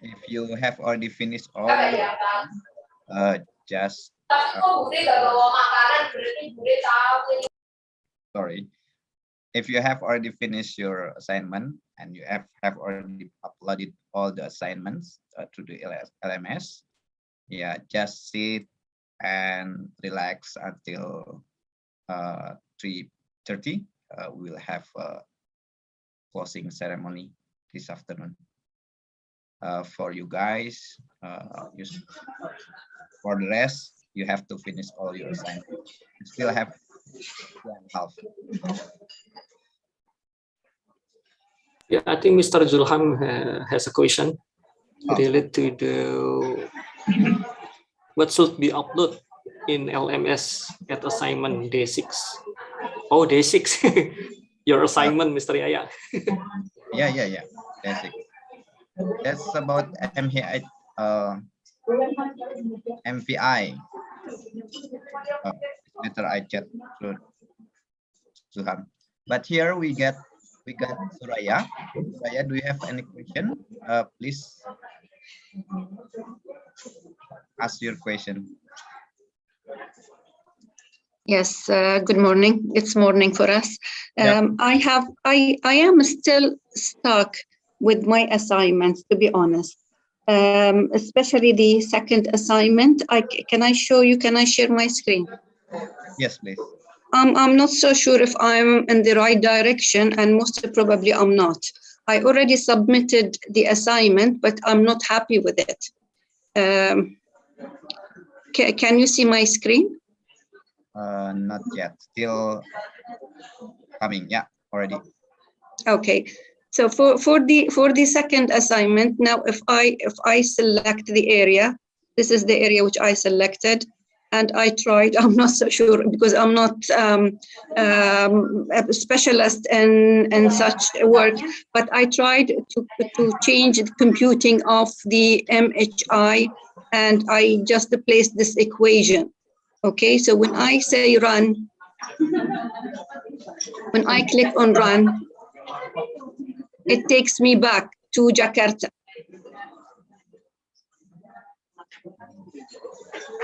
If you have already finished all, just sorry. If you have already finished your assignment and you have already uploaded all the assignments to the LMS, yeah, just sit and relax until 3:30. We'll have a closing ceremony this afternoon. For you guys, for the rest, you have to finish all your assignments. You still have 2.5. Yeah, I think Mr. Zulham has a question related to the what should be uploaded in LMS at assignment day 6. Oh, day 6. Your assignment, Mr. Yaya. Yeah. Day 6. That's about MHI, MPI. Better I chat through Zulham. But here we got Suraya. Suraya, do you have any question? Please ask your question. Yes, good morning. It's morning for us. Yep. I am still stuck with my assignments, to be honest. Especially the second assignment. Can I show you? Can I share my screen? Yes, please. I'm not so sure if I'm in the right direction, and most probably I'm not. I already submitted the assignment, but I'm not happy with it. Can you see my screen? Not yet. Still coming. Yeah, already. Okay. So for the second assignment, now if I select the area, this is the area which I selected. And I tried, I'm not so sure because I'm not a specialist in such work, but I tried to change the computing of the MHI, and I just placed this equation. Okay, so when I say run, when I click on run, it takes me back to Jakarta.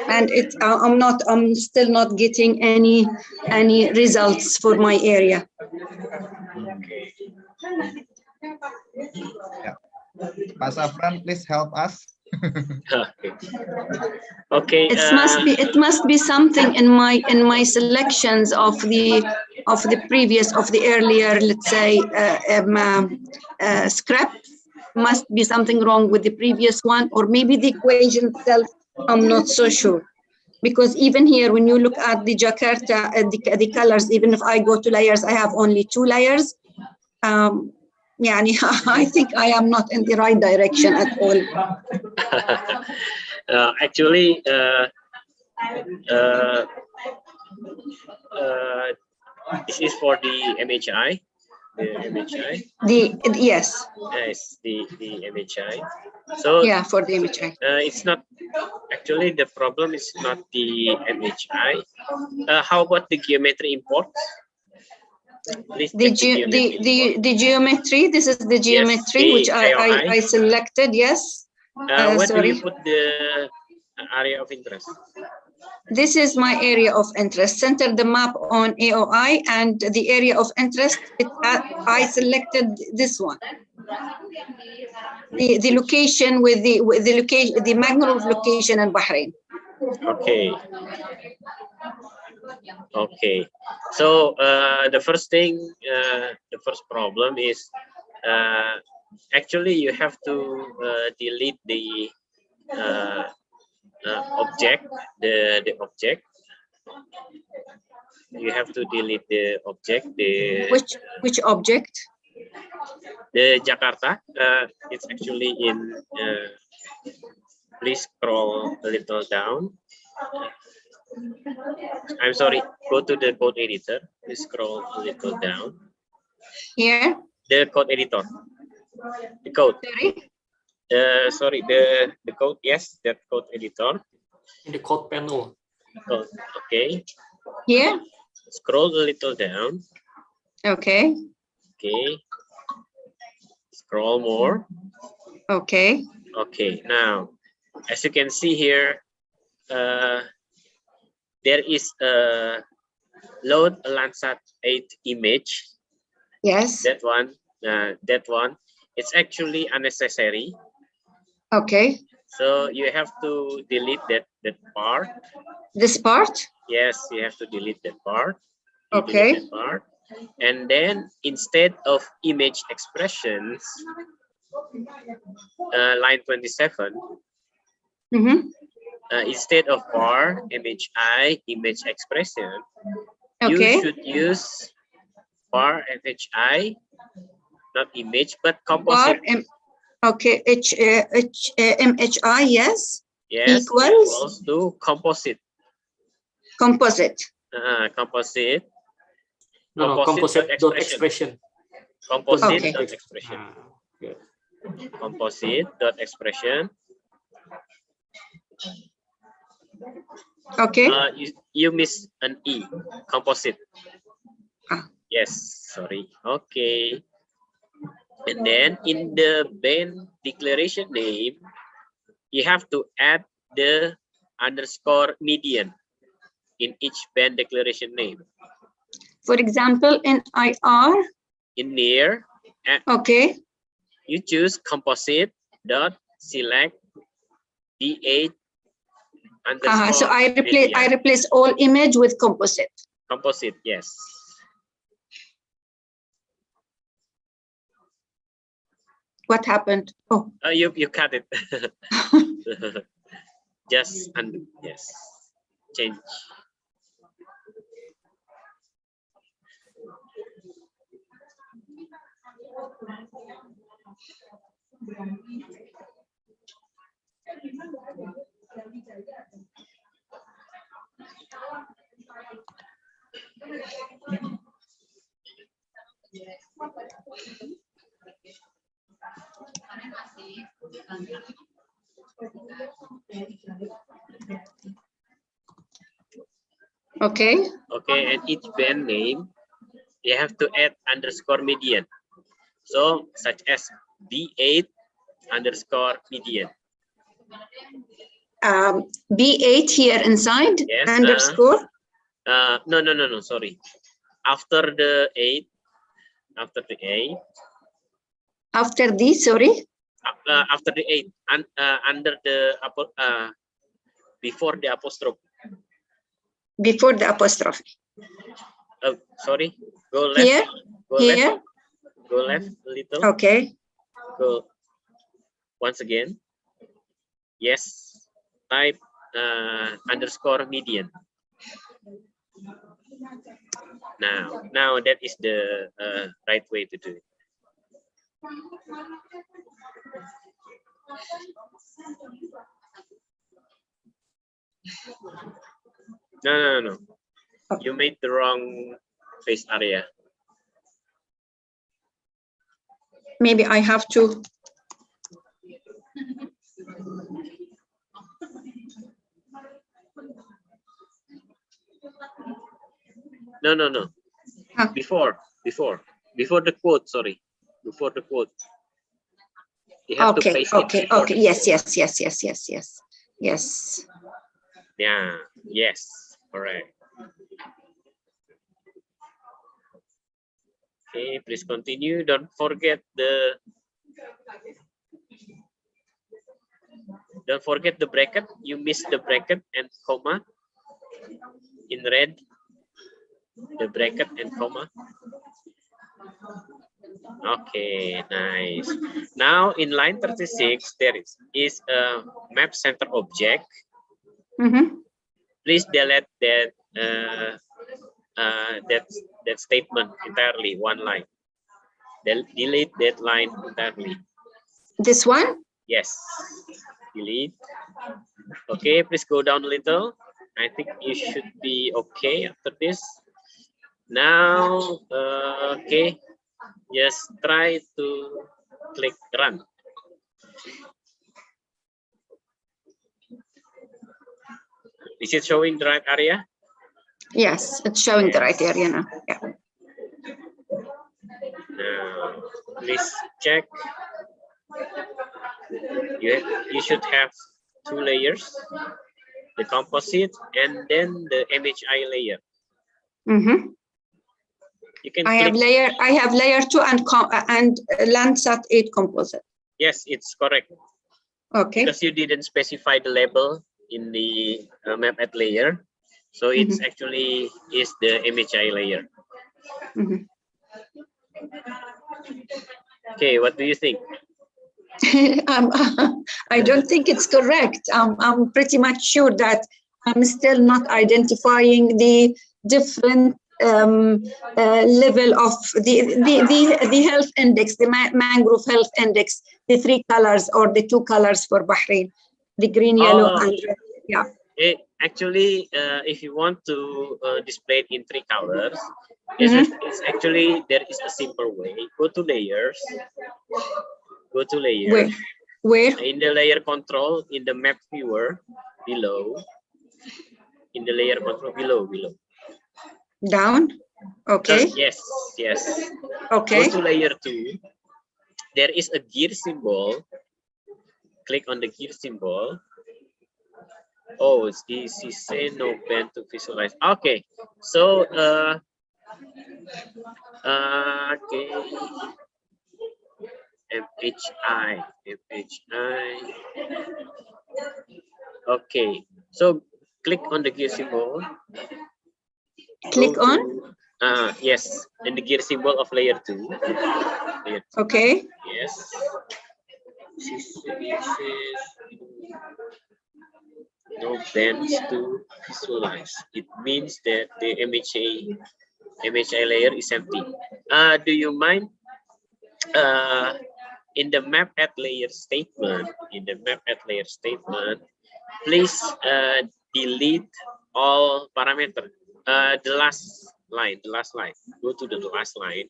And I'm still not getting any results for my area. Yeah. Pak Safran, please help us. Okay. It must be something in my selections of the earlier, let's say, script. Must be something wrong with the previous one, or maybe the equation itself. I'm not so sure, because even here, when you look at the Jakarta, the colors, even if I go to layers, I have only 2 layers. Yeah, I think I am not in the right direction at all. Actually, this is for the MHI. The MHI. Yes. Yes, the MHI. So yeah, for the MHI. It's not actually the problem is not the MHI. How about the geometry imports? Please the geometry. This is the geometry, yes, which I selected. Yes. Where sorry. do you put the area of interest? This is my area of interest. Center the map on AOI, and the area of interest, I selected this one. The location with the location, the mangrove location in Bahrain. Okay. Okay. So the first thing, the first problem is actually you have to delete the object, the object. You have to delete the object. Which object? The Jakarta. It's actually in. Please scroll a little down. I'm sorry. Go to the code editor. Please scroll a little down. Here. The code editor. The code. Sorry. Sorry. The code. Yes, the code editor. In the code panel. Code. Okay. Here. Scroll a little down. Okay. Okay. Scroll more. Okay. Okay, now, as you can see here, there is a load a Landsat 8 image. Yes. That one, it's actually unnecessary. Okay. So you have to delete that part. This part? Yes, you have to delete that part. Okay. Delete that part. And then instead of image expressions, line 27, instead of bar MHI image expression, you Okay. should use bar MHI, not image, but Bar composite. Okay. MHI, yes. Yes, equals to composite. Composite. Composite. No, composite dot expression. Composite dot Okay. expression. Good. Composite dot expression. Okay. You miss an E. Composite. Ah. Yes, sorry. Okay. And then in the band declaration name, you have to add the underscore median in each band declaration name. For example, in IR. In near, Okay. you choose composite dot select D8 underscore. So I median. replace all image with composite. Composite, yes. What happened? Oh. You cut it. Just yes. Change. Okay. Okay, and each band name, you have to add underscore median. So such as B8 underscore median. B8 here inside, yes, underscore. No, sorry. After the 8, after the 8. After the, sorry? After the 8, under the, before the apostrophe. Before the apostrophe. Oh, sorry. Go left. Here? Go here? Left. Go left a little. Okay. Go once again. Yes. Type underscore median. Now that is the right way to do it. No. You made the wrong face area. Maybe I have to. No. Huh. Before the quote, sorry. Before the quote. You have to paste okay. it before the Yes. quote. Yes. Yeah, yes, correct. Okay, please continue. Don't forget the bracket. You missed the bracket and comma in red. The bracket and comma. Okay, nice. Now in line 36, there is a map center object. Please delete that that statement entirely, one line. Delete that line entirely. This one? Yes. Delete. Okay, please go down a little. I think you should be okay after this. Now, okay, just try to click run. Is it showing the right area? Yes, it's showing the right area now. Yeah. Now, please check. you should have 2 layers, the composite and then the MHI layer. You can I have layer 2 and Landsat 8 composite. Yes, it's correct. Okay. Because you didn't specify the label in the map at layer, so it's actually is the MHI layer. Okay, what do you think? I don't think it's correct. I'm pretty much sure that I'm still not identifying the different level of the health index, the mangrove health index, the 3 colors or the 2 colors for Bahrain, the green, yellow, and red. Yeah. Actually, if you want to display it in 3 colors, it's actually there is a simple way. Go to layers. Go to layers. Where? In the layer control, in the map viewer below. In the layer control below. Down. Okay. Yes. Okay. Go to layer 2. There is a gear symbol. Click on the gear symbol. Oh, this is say no pen to visualize. Okay, so okay. MHI. Okay, so click on the gear symbol. Click on? Yes, and the gear symbol of layer 2. Okay. Yes. No bands to visualize. It means that the MHI layer is empty. Do you mind in the map at layer statement, please delete all parameter. The last line. Go to the last line.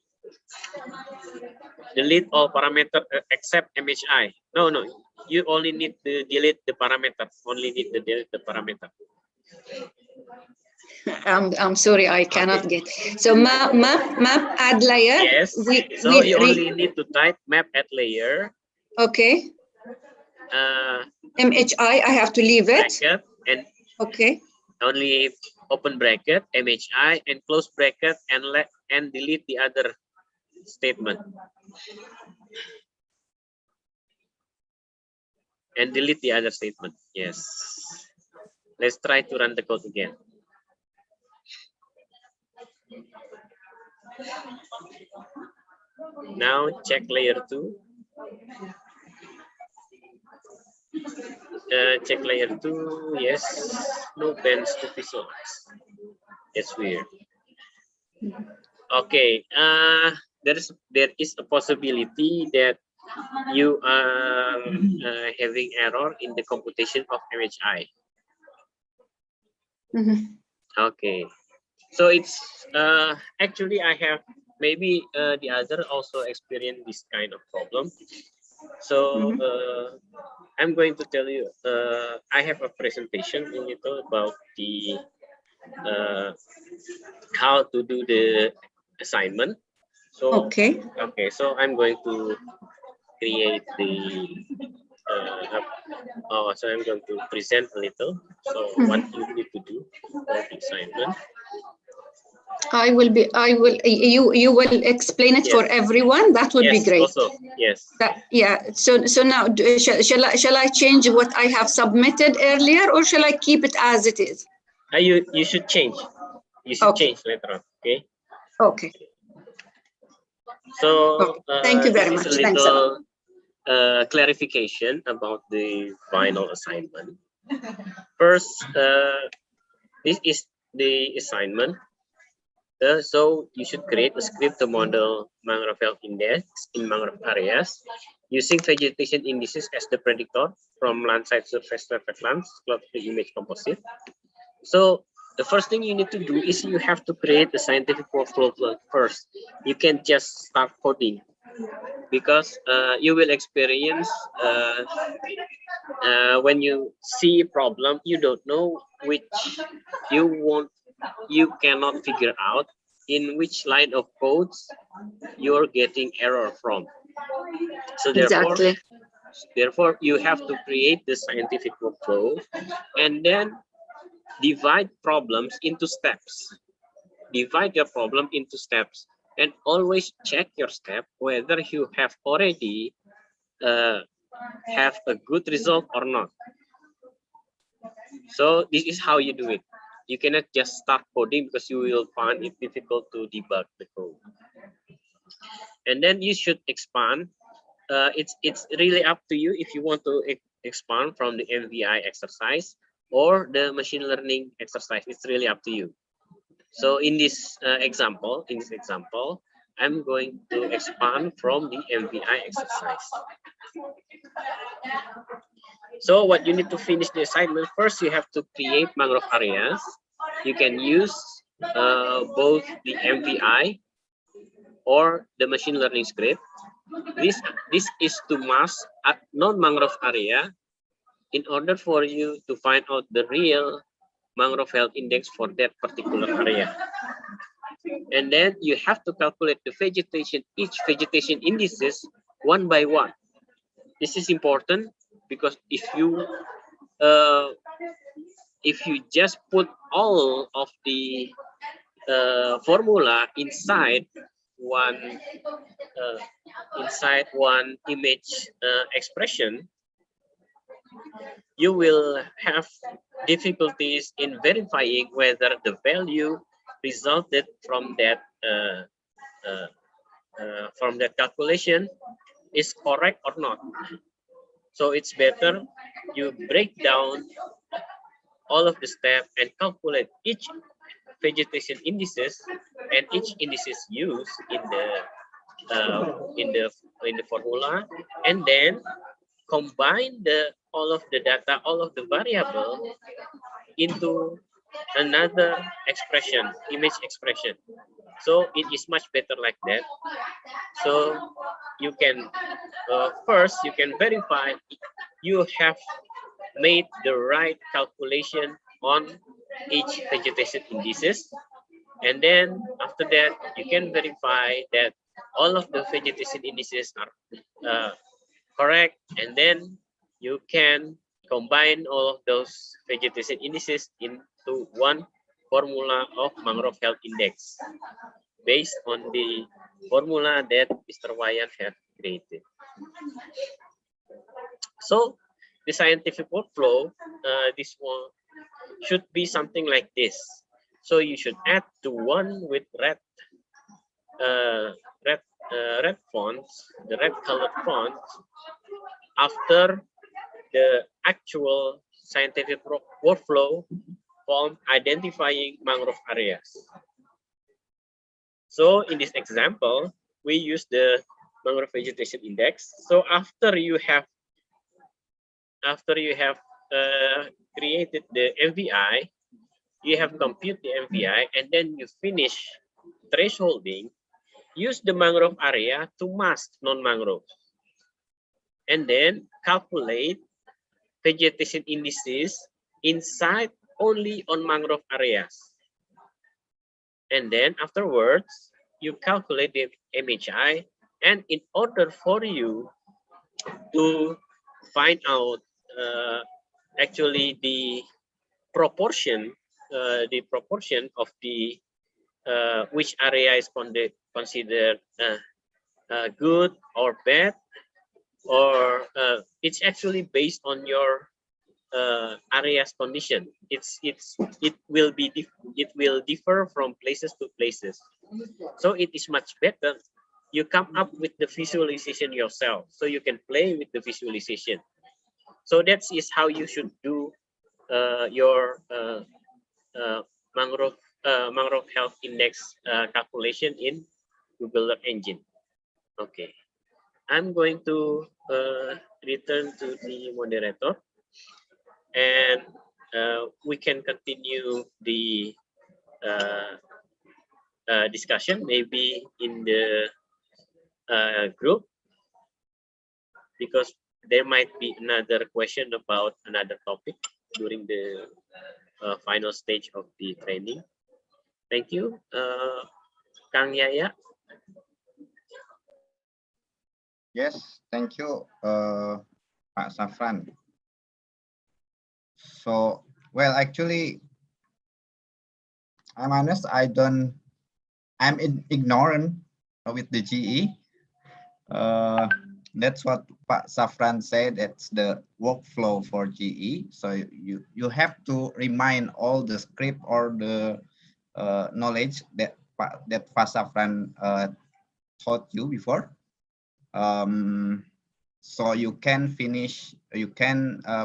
Delete all parameter except MHI. No, you only need to delete the parameter. I'm sorry, I cannot get. So map add layer. Yes. You only need to type map add layer. Okay. MHI, I have to leave it. Bracket and okay. Only open bracket MHI and close bracket and delete the other statement. And delete the other statement. Yes. Let's try to run the code again. Now check layer 2. Check layer 2. Yes. No bands to visualize. It's weird. Okay. There is a possibility that you are having error in the computation of MHI. Okay, so it's actually I have maybe the other also experience this kind of problem. So I'm going to tell you I have a presentation a little about the how to do the assignment. So okay, so I'm going to create the so I'm going to present a little. So what you need to do for the assignment. You will explain it for everyone. That would be great. Also, yes. Yeah. So now shall I change what I have submitted earlier, or shall I keep it as it is? You should change. You should change later on. Okay. Okay. So thank you very much. Thanks a lot. Clarification about the final assignment. First, this is the assignment. So you should create a script to model mangrove health index in mangrove areas using vegetation indices as the predictor from land-side surface surveillance cloud image composite. So the first thing you need to do is you have to create a scientific workflow first. You can't just start coding, because you will experience when you see a problem, you don't know which you cannot figure out in which line of codes you're getting error from. So therefore, Therefore, you have to create the scientific workflow and then divide problems into steps. Divide your problem into steps and always check your step whether you have already have a good result or not. So this is how you do it. You cannot just start coding because you will find it difficult to debug the code. And then you should expand. It's really up to you if you want to expand from the MVI exercise or the machine learning exercise. It's really up to you. So in this example, I'm going to expand from the MVI exercise. So what you need to finish the assignment, first you have to create mangrove areas. You can use both the MVI or the machine learning script. This is to mask a non-mangrove area in order for you to find out the real mangrove health index for that particular area. And then you have to calculate the vegetation, each vegetation indices one by one. This is important because if you just put all of the formula inside one image expression, you will have difficulties in verifying whether the value resulted from that calculation is correct or not. So it's better you break down all of the steps and calculate each vegetation indices and each indices used in the formula, and then combine all of the data, all of the variable into another expression, image expression. So it is much better like that. So you can first you can verify you have made the right calculation on each vegetation indices, and then after that you can verify that all of the vegetation indices are correct, and then you can combine all of those vegetation indices into one formula of mangrove health index based on the formula that Mr. Wayan have created. So the scientific workflow, this one should be something like this. So you should add the one with red fonts, the red colored font, after the actual scientific workflow form identifying mangrove areas. So in this example, we use the mangrove vegetation index. So after you have created the MVI, you have compute the MVI, and then you finish thresholding. Use the mangrove area to mask non-mangrove, and then calculate vegetation indices inside only on mangrove areas. And then afterwards, you calculate the MHI, and in order for you to find out actually the proportion of the which area is considered good or bad, or it's actually based on your area's condition. It will differ from places to places. So it is much better you come up with the visualization yourself, so you can play with the visualization. So that is how you should do your mangrove health index calculation in Google Earth Engine. Okay, I'm going to return to the moderator, and we can continue the discussion maybe in the group, because there might be another question about another topic during the final stage of the training. Thank you, Kang Yaya. Yes, thank you, Pak Safran. So, well, actually, I'm honest, I'm ignorant with the GE. That's what Pak Safran said. That's the workflow for GE. So you have to remind all the script or the knowledge that Pak Safran taught you before. So you can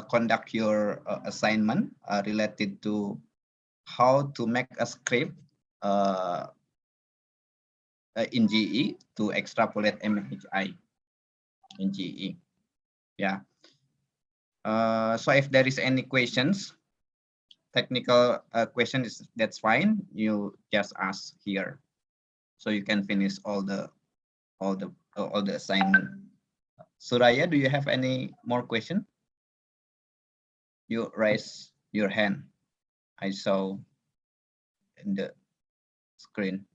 conduct your assignment related to how to make a script in GE to extrapolate MHI in GE. Yeah. So if there is any questions, technical questions, that's fine. You just ask here, so you can finish all the assignment. Suraya, do you have any more question? You raise your hand. I saw in the screen.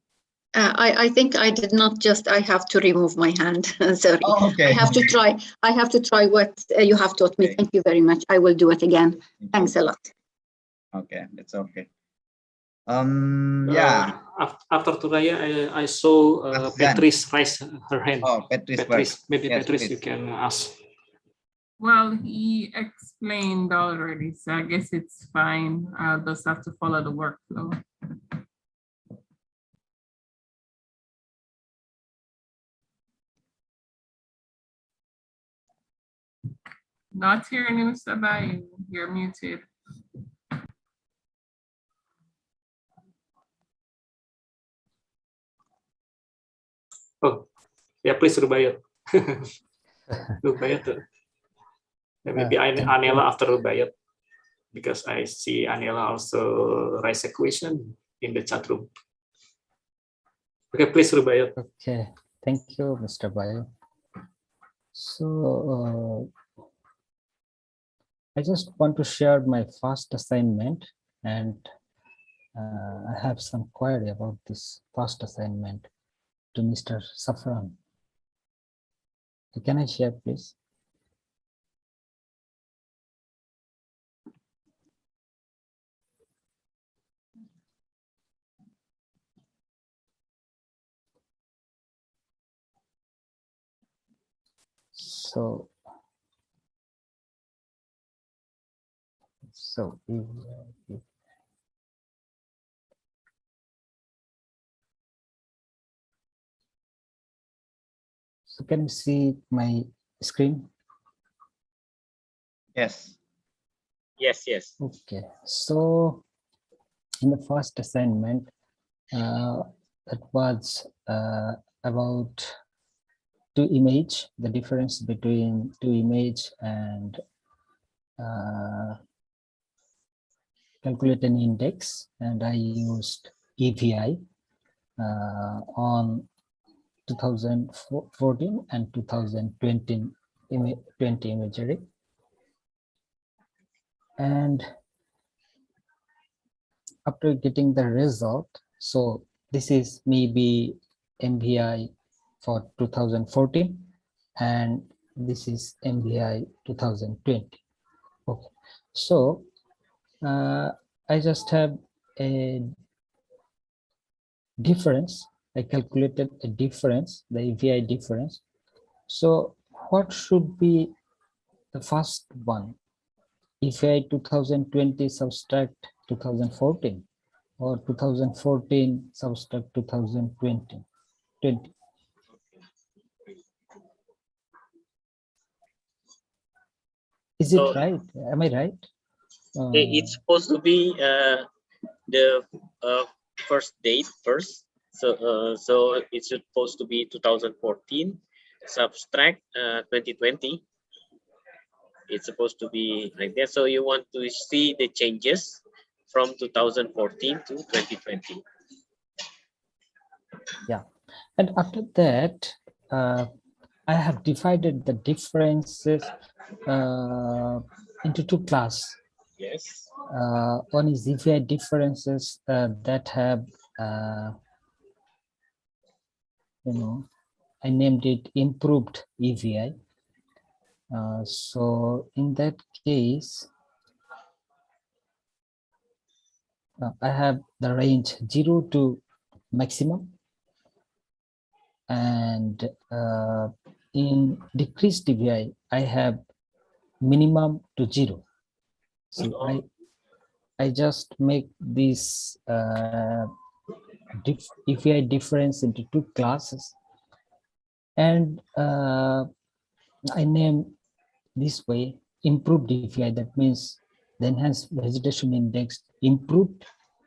I think I did not just, I have to remove my hand. Sorry. Oh, okay. I have to try what you have taught me. Okay. Thank you very much. I will do it again. Thanks a lot. Okay, that's okay. Yeah. After Turaya, I saw Patrice raise her hand. Oh, Patrice, maybe yes, Patrice, please. you can ask. Well, he explained already, so I guess it's fine. I'll just have to follow the workflow. Not hearing you, Mr. Bayu. You're muted. Oh, yeah, please, Rubayat. Rubayat. Maybe Anela after Rubayat, because I see Anela also raise a question in the chat room. Okay, please, Rubayat. Okay, thank you, Mr. Bayu. So I just want to share my first assignment, and I have some query about this first assignment to Mr. Safran. Can I share, please? So can you see my screen? Yes. Yes, yes. Okay, so in the first assignment, it was about two image, the difference between two image, and calculate an index, and I used EVI on 2014 and 2020 imagery. And after getting the result, so this is maybe MVI for 2014, and this is MVI 2020. Okay, so I just have a difference. I calculated a difference, the EVI difference. So what should be the first one? EVI 2020 subtract 2014, or 2014 subtract 2020? Is it right? Am I right? It's supposed to be the first date first. So it's supposed to be 2014 subtract 2020. It's supposed to be like that. So you want to see the changes from 2014 to 2020. Yeah, and after that, I have divided the differences into two classes. Yes. One is EVI differences that have, I named it improved EVI. So in that case, I have the range 0 to maximum, and in decreased DVI, I have minimum to 0. So I just make this DVI difference into 2 classes, and I name this way improved DVI. That means the enhanced vegetation index improved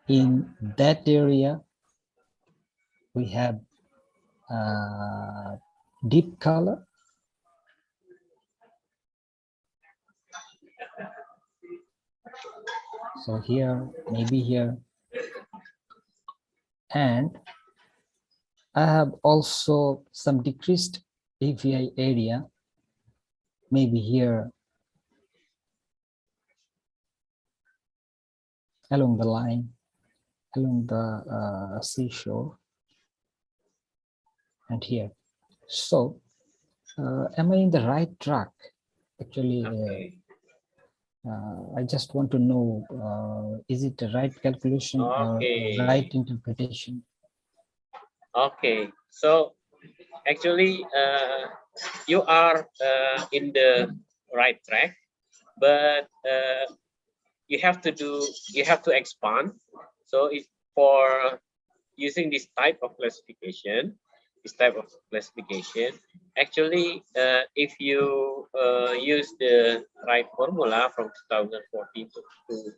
in that area. We have deep color. So here, maybe here. And I have also some decreased DVI area, maybe here along the line, along the seashore, and here. So am I in the right track? Actually, I just want to know, is it the right calculation or right interpretation? Okay, so actually you are in the right track, but you have to expand. So if for using this type of classification, actually if you use the right formula from 2014 to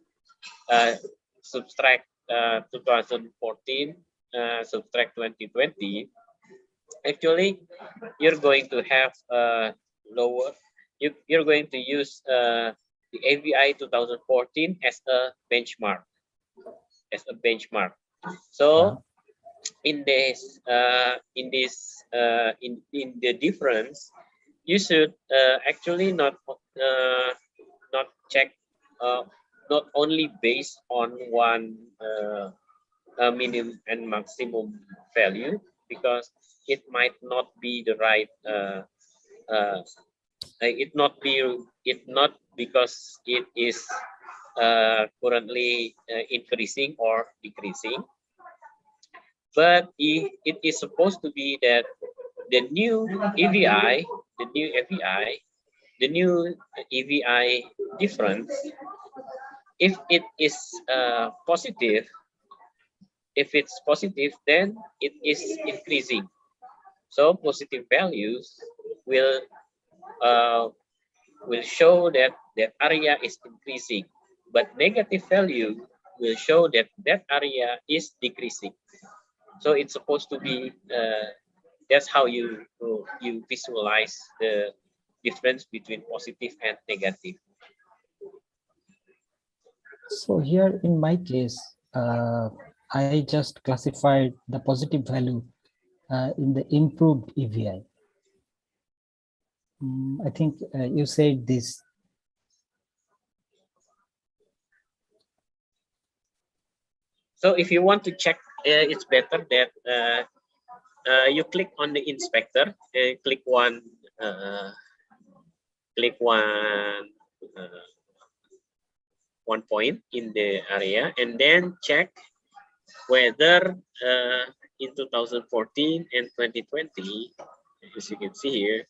subtract 2014 subtract 2020, actually you're going to have lower, you're going to use the AVI 2014 as a benchmark, so in this in the difference, you should actually not check not only based on one minimum and maximum value, because it might not be the right it not because it is currently increasing or decreasing, but it is supposed to be that the new EVI difference, if it is positive, then it is increasing. So positive values will show that that area is increasing, but negative value will show that that area is decreasing. So it's supposed to be that's how you visualize the difference between positive and negative. So here in my case, I just classified the positive value in the improved EVI. I think you said this. So if you want to check, it's better that you click on the inspector, click one point in the area, and then check whether in 2014 and 2020, as you can see here,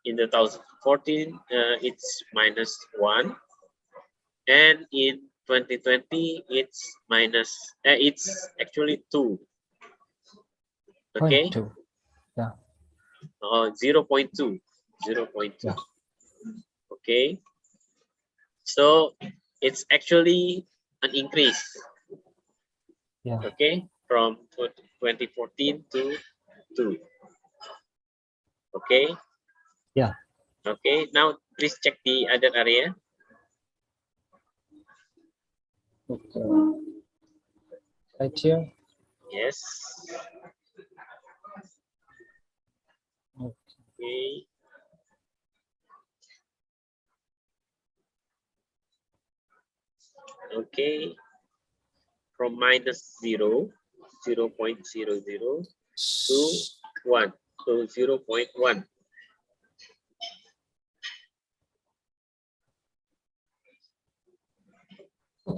in 2014 it's -1, and in 2020 it's it's actually 2. Okay. 0.2. Yeah. 0.2. Yeah. Okay. So it's actually an increase. Yeah. Okay, from 2014 to 2. Okay. Yeah. Okay. Now please check the other area. Okay. Right here. Yes. Okay. Okay. From -0, 0.00 to 1, so 0.1.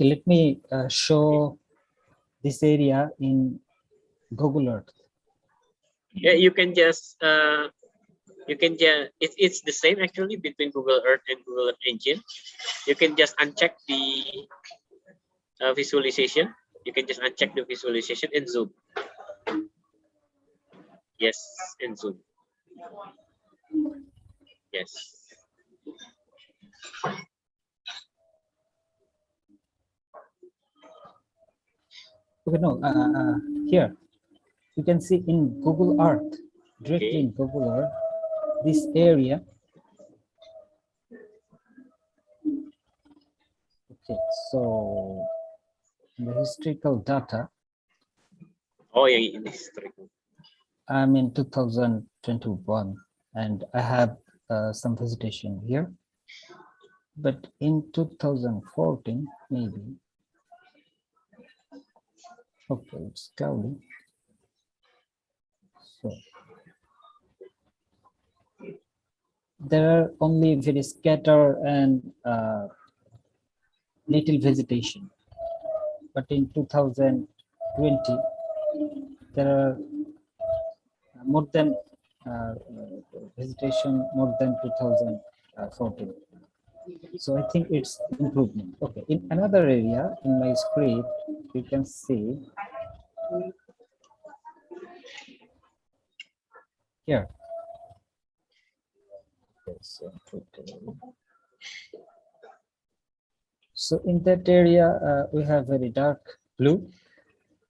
Okay, let me show this area in Google Earth. Yeah, you can just it's the same actually between Google Earth and Google Earth Engine. You can just uncheck the visualization. You can just uncheck the visualization and zoom. Yes, and zoom. Yes. Okay, no, here you can see in Google Earth, directly in Google Earth, this area. Okay, so in the historical data. Oh, yeah, in historical. I'm in 2021, and I have some vegetation here. But in 2014, maybe. Okay, it's cloudy. So there are only very scattered and little vegetation. But in 2020, there are more than vegetation more than 2014. So I think it's improvement. Okay, in another area in my script, you can see here. So in that area, we have very dark blue,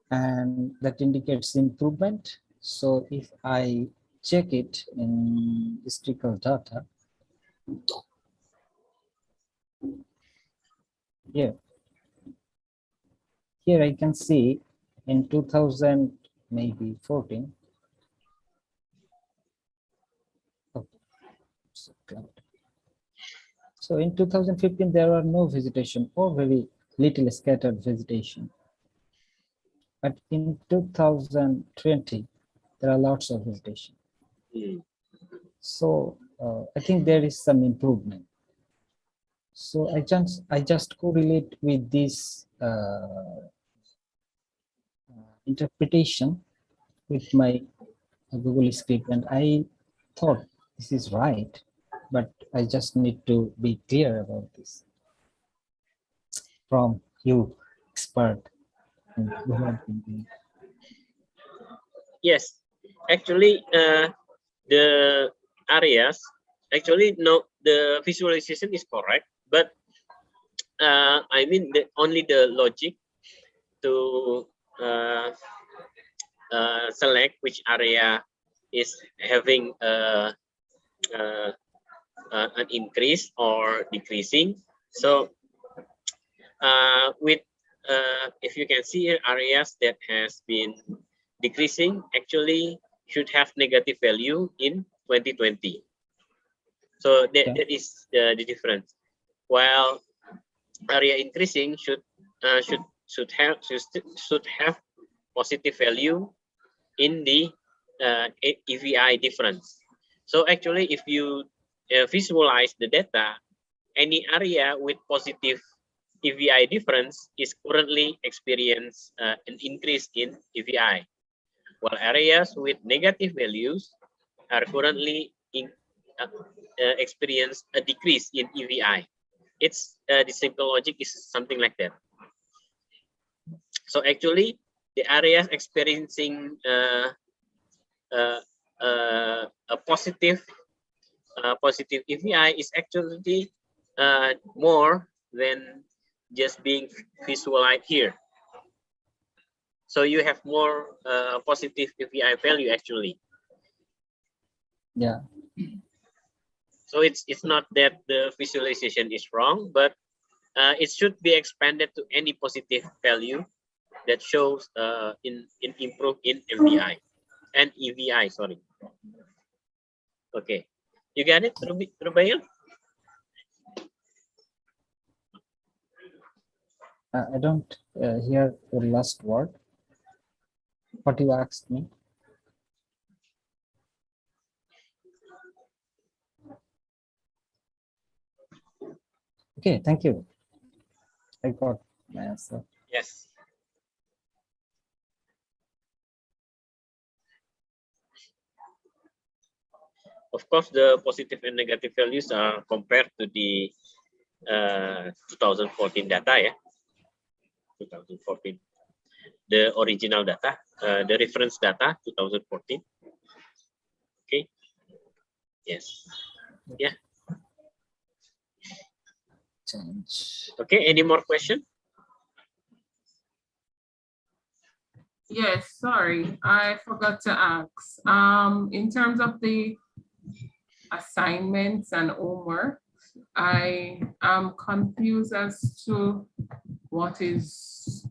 and that indicates improvement. So if I check it in historical data, here I can see in 2000 maybe 14. Oh, so in 2015 there are no vegetation or very little scattered vegetation. But in 2020 there are lots of vegetation. So I think there is some improvement. So I just correlate with this interpretation with my Google script, and I thought this is right, but I just need to be clear about this from you, expert. Yes, actually, the areas actually no, the visualization is correct, but I mean only the logic to select which area is having an increase or decreasing. So with if you can see here, areas that has been decreasing actually should have negative value in 2020. So that is the difference. While area increasing should have positive value in the EVI difference. So actually, if you visualize the data, any area with positive EVI difference is currently experience an increase in EVI, while areas with negative values are currently experience a decrease in EVI. It's the simple logic is something like that. So actually, the areas experiencing a positive EVI is actually more than just being visualized here. So you have more positive EVI value actually. Yeah. So it's not that the visualization is wrong, but it should be expanded to any positive value that shows in improve in MVI and EVI. Sorry. Okay, you got it, Rubail? I don't hear the last word. What you asked me. Okay, thank you. I got my answer? Yes. Of course, the positive and negative values are compared to the 2014 data, yeah. 2014. The original data, the reference data, 2014. Okay. Yes. Yeah. Change. Okay. Any more question? Yes, sorry, I forgot to ask. In terms of the assignments and homework, I am confused as to what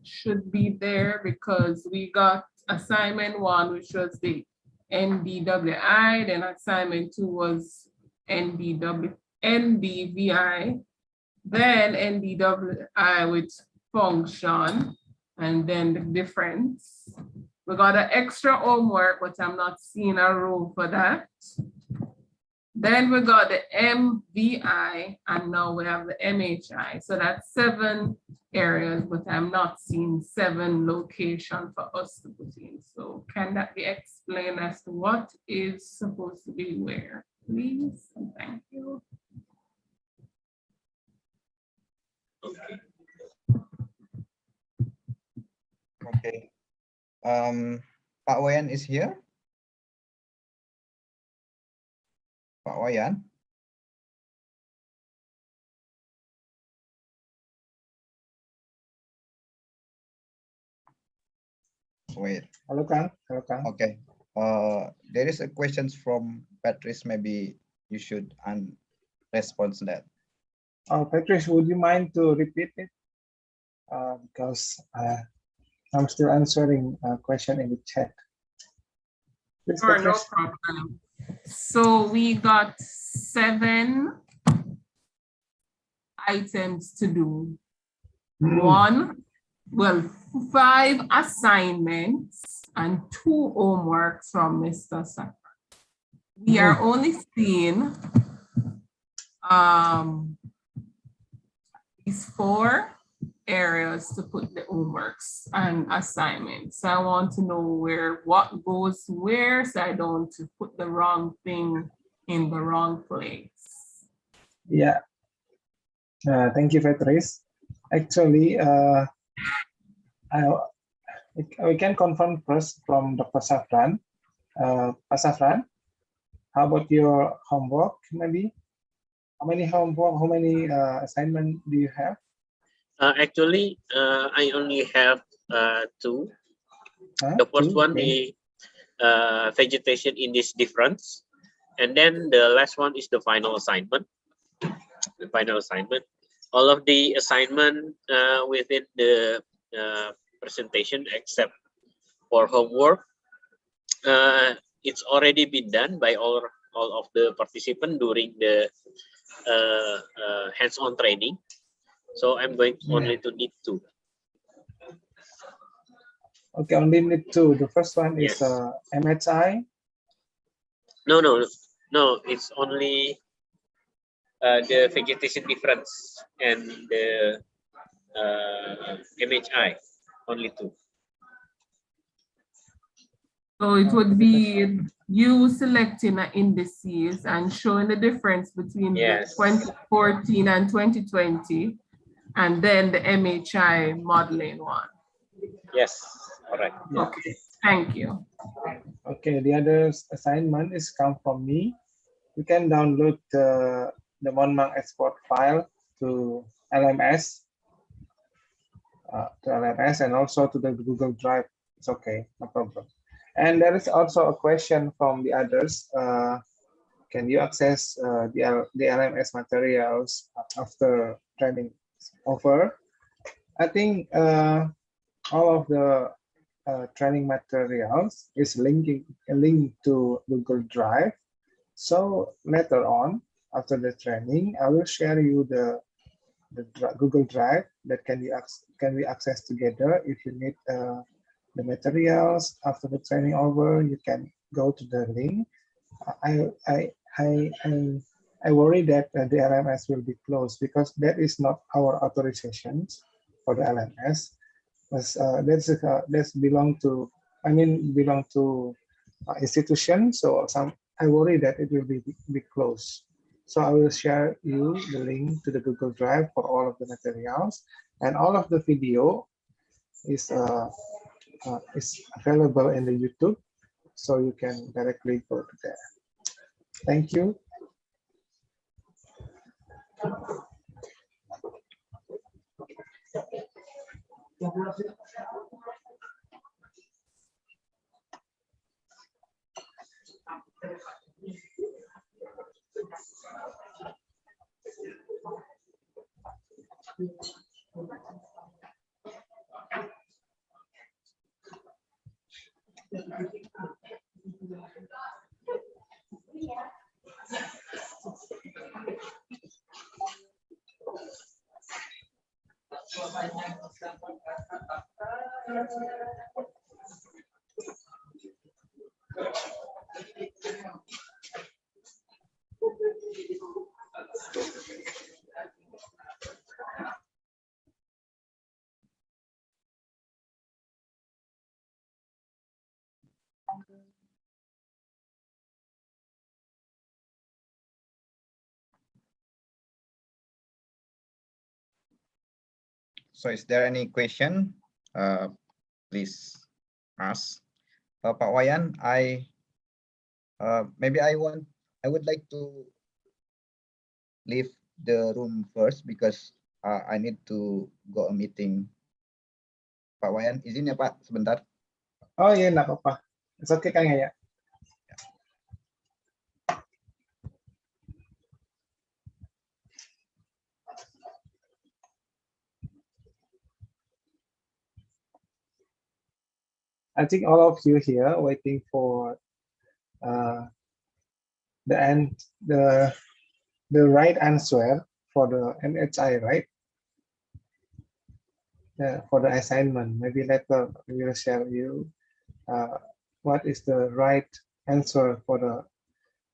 should be there, because we got assignment 1, which was the NBWI, then assignment 2 was NBVI, then NBWI with function, and then the difference. We got an extra homework, but I'm not seeing a row for that. Then we got the MVI, and now we have the MHI. So that's 7 areas, but I'm not seeing 7 locations for us to put in. So can that be explained as to what is supposed to be where, please? Thank you. Okay. Okay. Pak Wayan is here. Pak Wayan. Wait. Hello, Kang. Hello, Kang. Okay. There is a questions from Patrice. Maybe you should respond to that. Patrice, would you mind to repeat it? Because I'm still answering a question in the chat. Please, Sure, no Patrice. problem. So we got 7 items to do. 5 assignments and 2 homeworks from Mr. Saka. We are only seeing these 4 areas to put the homeworks and assignments. I want to know what goes where, so I don't put the wrong thing in the wrong place. Yeah. Thank you, Patrice. Actually, we can confirm first from Dr. Safran. Pak Safran, how about your homework, maybe? How many assignment do you have? Actually, I only have 2. The first one is vegetation in this difference, and then the last one is the final assignment. The final assignment. All of the assignment within the presentation, except for homework, it's already been done by all of the participants during the hands-on training. So I'm going only to need 2. Okay, only need 2. The first one is Yes. MHI. No. It's only the vegetation difference and the MHI. Only 2. So it would be you selecting indices and showing the difference between Yes. the 2014 and 2020, and then the MHI modeling one. Yes, all right. Yeah. Okay, thank you. Okay, the other assignment is come from me. You can download the Monmang export file to LMS, and also to the Google Drive. It's okay, no problem. And there is also a question from the others. Can you access the LMS materials after training over? I think all of the training materials is linked to Google Drive. So later on, after the training, I will share you the Google Drive that can be accessed together. If you need the materials after the training over, you can go to the link. I worry that the LMS will be closed because that is not our authorizations. for the LMS. That's belong to, belong to institution. So I worry that it will be closed. So I will share you the link to the Google Drive for all of the materials, and all of the video is available in the YouTube, so you can directly go to there. Thank you. So is there any question? Please ask. Pak Wayan, I would like to leave the room first because I need to go a meeting. Pak Wayan, izin ya Pak, sebentar. Oh iya, nggak apa-apa. It's okay, Kang Yaya. I think all of you here waiting for the right answer for the MHI, right? For the assignment. Maybe later we will share you what is the right answer for the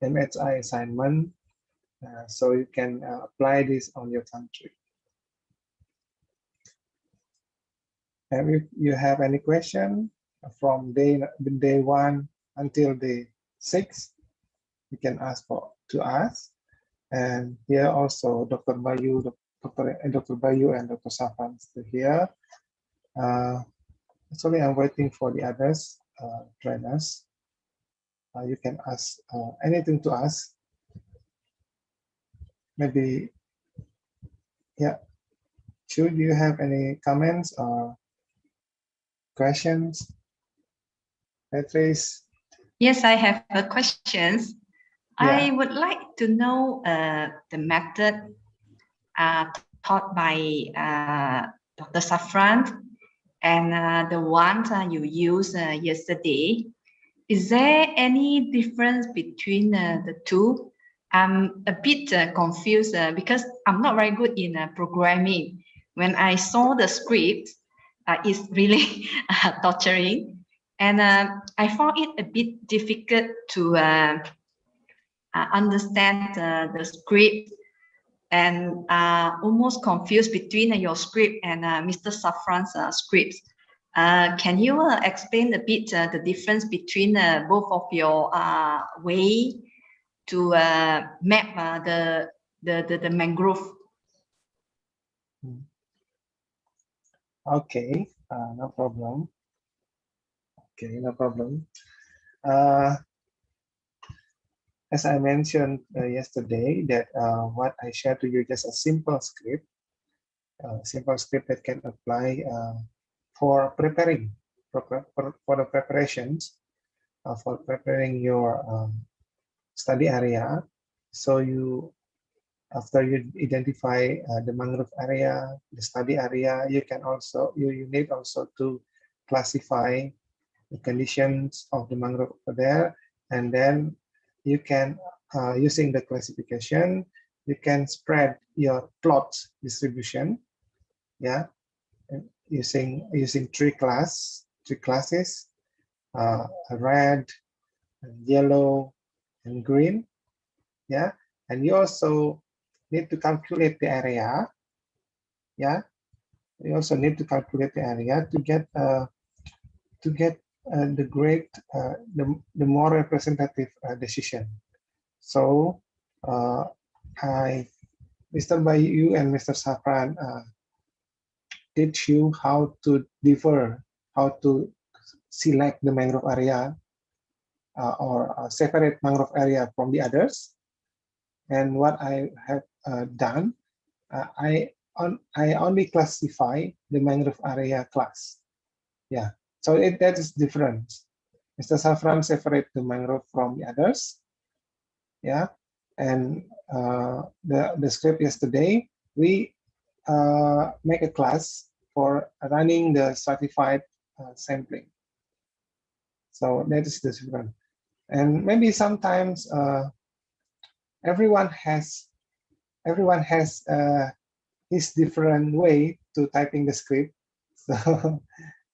MHI assignment, so you can apply this on your country. And if you have any question from day 1 until day 6, you can ask to us. And here also Dr. Bayu, Dr. Bayu and Dr. Safan still here. Sorry, I'm waiting for the others trainers. You can ask anything to us. Maybe, yeah. Should you have any comments or questions? Patrice? Yes, I have a questions. Yeah. I would like to know the method taught by Dr. Safran and the one you used yesterday. Is there any difference between the two? I'm a bit confused because I'm not very good in programming. When I saw the script, it's really torturing. And I found it a bit difficult to understand the script, and almost confused between your script and Mr. Safran's script. Can you explain a bit the difference between both of your way to map the mangrove? Okay, no problem. Okay, no problem. As I mentioned yesterday, that what I shared to you just a simple script that can apply for preparing, for the preparations, for preparing your study area. So after you identify the mangrove area, the study area, you can also, you need also to classify the conditions of the mangrove over there, and then you can, using the classification, you can spread your plot distribution, yeah, using three classes, red, yellow, and green, yeah. And you also need to calculate the area, yeah, we also need to calculate the area to get the great, the more representative decision. So Mr. Bayu and Mr. Safran teach you how to differ, how to select the mangrove area or separate mangrove area from the others. And what I have done, I only classify the mangrove area class. Yeah, so that is different. Mr. Safran separate the mangrove from the others. Yeah, and the script yesterday, we make a class for running the stratified sampling. So that is the difference. And maybe sometimes everyone has his different way to typing the script. So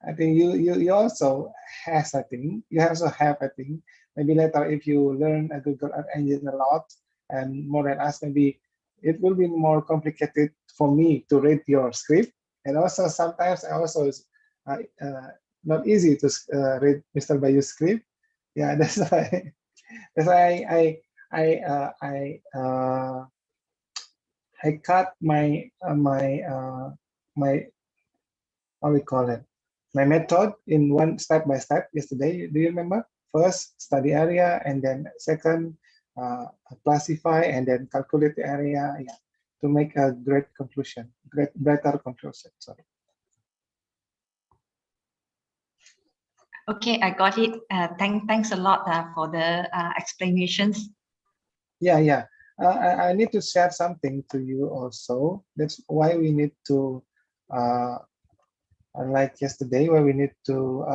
I think you also has, I think you also have, I think maybe later if you learn a Google Earth Engine a lot and more than us, maybe it will be more complicated for me to read your script. And also sometimes I also not easy to read Mr. Bayu's script. Yeah, that's why I cut my my how we call it, my method in one step by step yesterday. Do you remember? First study area, and then second classify, and then calculate the area. Yeah, to make a great conclusion, better conclusion. Sorry. Okay, I got it. Thanks a lot for the explanations. Yeah. I need to share something to you also. That's why we need to, unlike yesterday, where we need to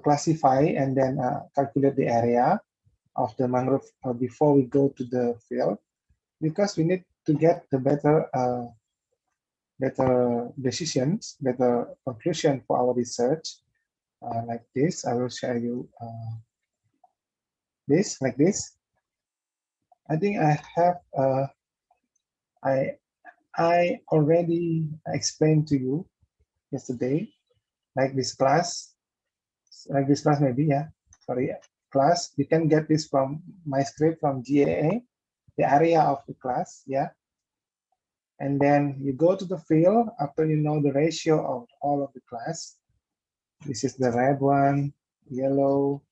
classify and then calculate the area of the mangrove before we go to the field, because we need to get the better decisions, better conclusion for our research. Like this, I will share you this like this. I think I have I already explained to you yesterday, like this class maybe, yeah, sorry, class. You can get this from my script from GAA, the area of the class, yeah. And then you go to the field after you know the ratio of all of the class. This is the red one, yellow,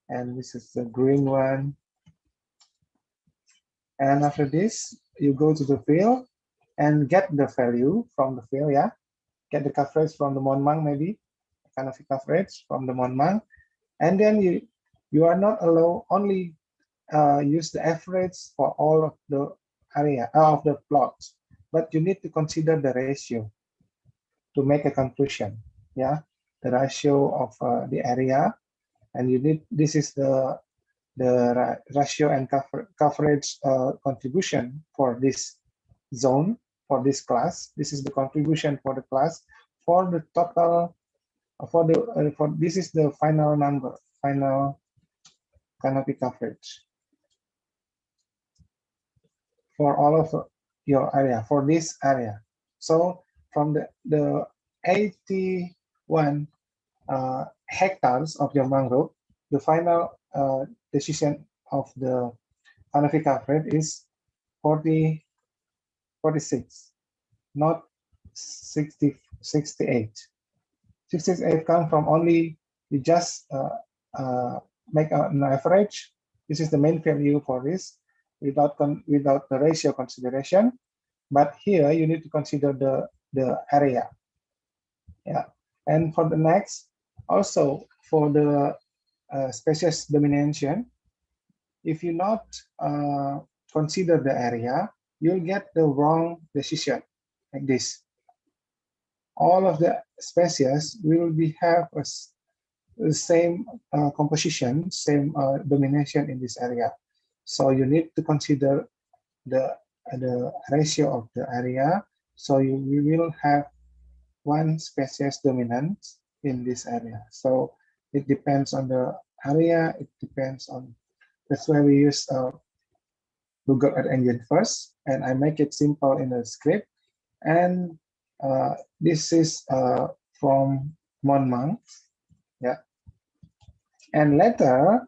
and this is the green one. And after this, you go to the field and get the value from the field, yeah. Get the coverage from the Monmang, maybe, kind of coverage from the Monmang. And then you are not allowed only use the average for all of the area of the plots, but you need to consider the ratio to make a conclusion, yeah. The ratio of the area, and you need, this is the ratio and coverage contribution for this zone, for this class. This is the contribution for the class for the total for this is the final number, final canopy coverage for all of your area, for this area. So from the 81 hectares of your mangrove, the final decision of the canopy coverage is 46, not 68. 68 come from only, you just make an average. This is the main value for this without the ratio consideration. But here you need to consider the area. Yeah, and for the next, also for the species domination, if you not consider the area, you'll get the wrong decision like this. All of the species will have the same composition, same domination in this area. So you need to consider the ratio of the area. So you will have one species dominant in this area. So it depends on the area. It depends on, that's why we use Google Earth Engine first, and I make it simple in the script. And this is from Monmouth. Yeah. And later,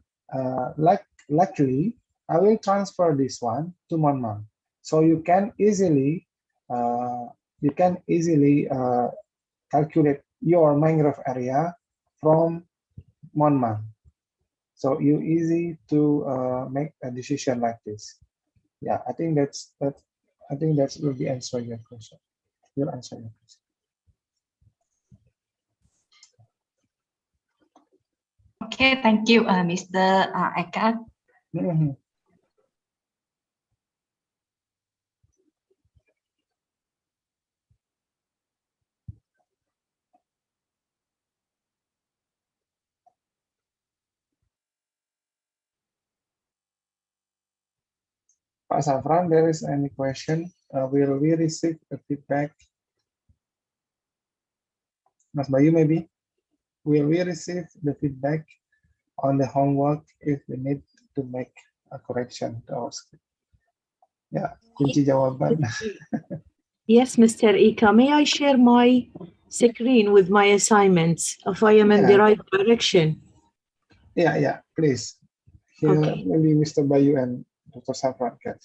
luckily, I will transfer this one to Monmouth. So you can easily calculate your mangrove area from Monmouth. So you easy to make a decision like this. Yeah, I think that will be answer your question. Will answer your question. Okay, thank you, Mr. Eka. Mm-hmm. Pak Safran, there is any question? Will we receive the feedback? Mas Bayu, maybe? Will we receive the feedback on the homework if we need to make a correction to our script? Ya, kunci jawaban. Yes, Mr. Eka, may I share my screen with my assignments if I am in the right direction? Yeah, please. Here, Okay. maybe Mr. Bayu and Dr. Safran can.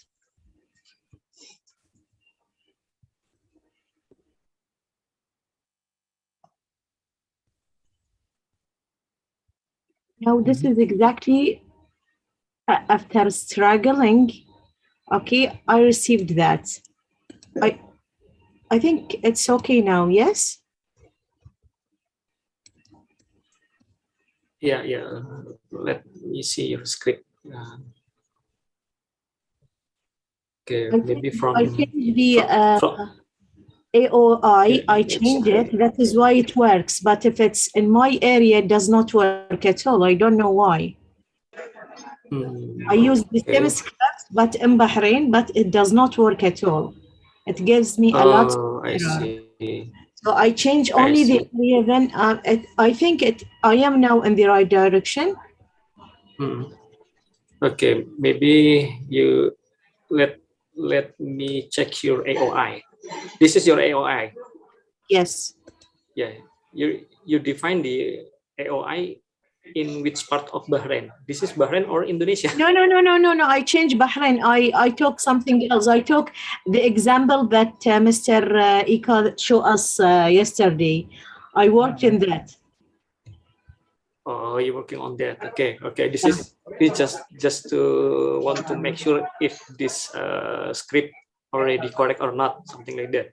Now, this is exactly after struggling. Okay, I received that. I think it's okay now, yes? Yeah. Let me see your script. Okay, maybe from I changed the AOI, I changed it. That is why it works. But if it's in my area, it does not work at all. I don't know why. I use the same script, but in Bahrain, but it does not work at all. It gives me a lot of I error. see. So I change only the area. Then I think I am now in the right direction. Okay, maybe you let me check your AOI. This is your AOI. Yes. Yeah, you define the AOI in which part of Bahrain? This is Bahrain or Indonesia? No. I changed Bahrain. I took something else. I took the example that Mr. Eka showed us yesterday. I worked in that. Oh, you're working on that. Okay. This is just to want to make sure if this script already correct or not, something like that.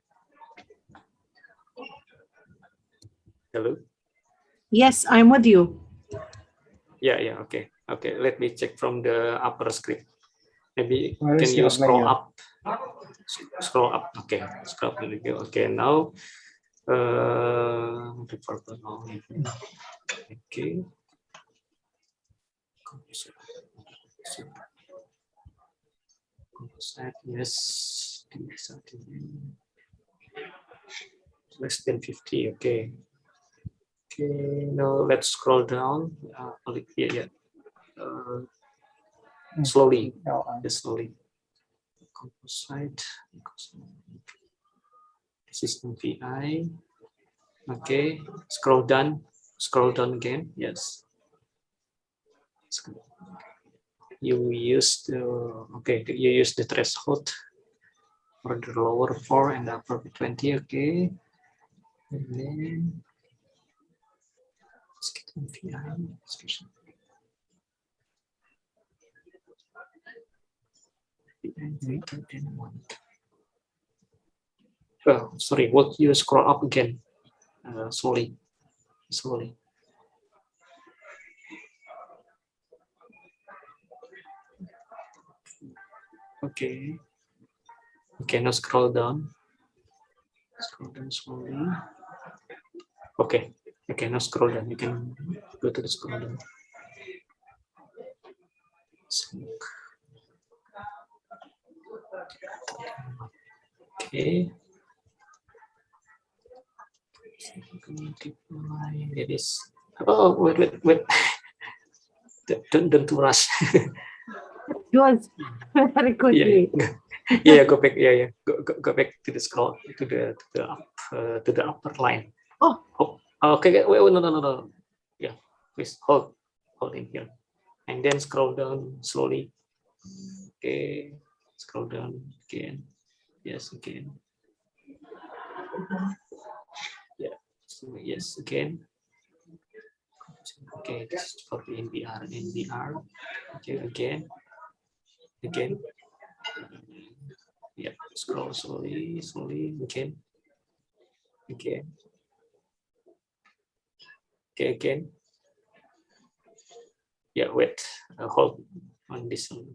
Hello. Yes, I'm with you. Yeah. Okay. Let me check from the upper script. Maybe Where can you scroll layer? up? Scroll up. Okay. Scroll up. Okay. Now, okay. Yes. Less than 50. Okay. Now let's scroll down. Yeah. Slowly. Just slowly. Composite. This is MVI. Okay. Scroll down again. Yes. You use the threshold for the lower 4 and upper 20. Okay. And then let's get MVI. Greater than 1. Oh, sorry. What you scroll up again? Slowly. Okay. Now scroll down. Scroll down slowly. Okay. Now scroll down. You can go to the scroll down. Okay. It is. Oh, wait. Don't rush. It was very quickly. Yeah. Yeah, go back. Yeah, go back to the scroll to the upper line. Oh, okay. Wait, no. Yeah, please hold in here, and then scroll down slowly. Okay, scroll down again. Yes, again. Yeah, so yes, again. Okay, this is for the NBR. Okay, again. Yeah, scroll slowly, again. Okay, again. Yeah, wait, hold on this one.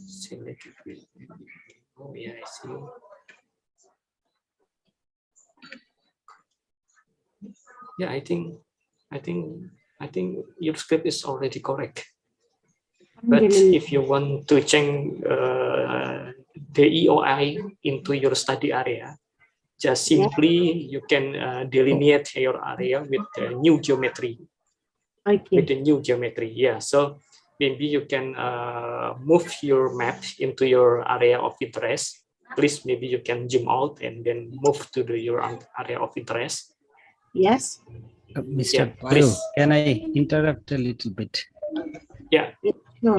Select it. Oh yeah, I see. Yeah, I think your script is already correct. But if you want to change the EOI into your study area, just simply you can delineate your area with new geometry. okay. With the new geometry, yeah. So maybe you can move your map into your area of interest. Please, maybe you can zoom out and then move to your area of interest. Yes. Mr. Yeah, Bayu, please. can I interrupt a little bit? Yeah. Sure.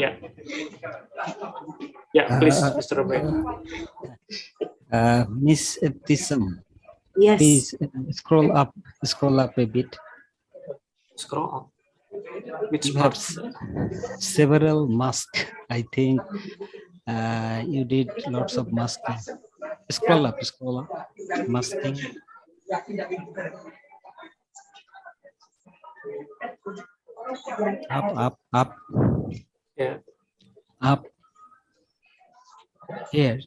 Yeah, please, Mr. Robert. Miss Tism, Yes. please scroll up a bit. Scroll up. Which You have part? several masks. I think you did lots of masking. Scroll up, masking. Up. Yeah. Up. Here.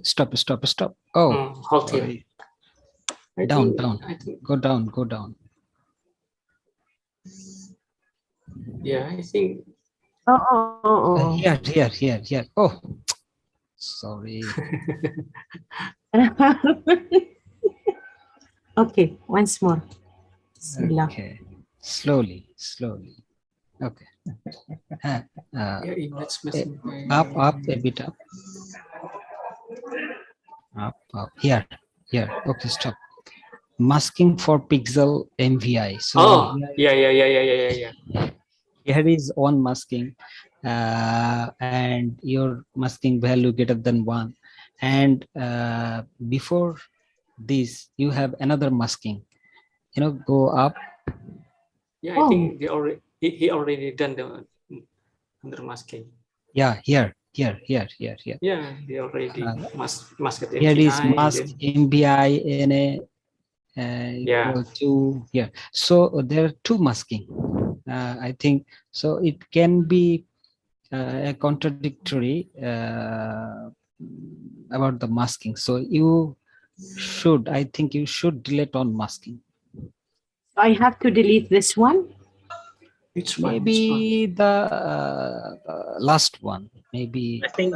Stop. Oh, hold sorry. here. Down. Go down. Yeah, I think. Oh. Here. Oh, sorry. Okay, once more. Bismillah. Okay, slowly. Okay. Up, a bit up. Up. Here. Okay, stop. Masking for pixel MVI. So yeah. Here is one masking, and your masking value greater than 1. And before this, you have another masking. Go up. Yeah, I think he already done the under masking. Yeah, here. Yeah, he already masked MHI. Here is mask MBI NA equal to here. So there are two masking. I think so. It can be a contradictory about the masking. So I think you should delete on masking. I have to delete this one. Which one? Maybe the last one. Maybe. I think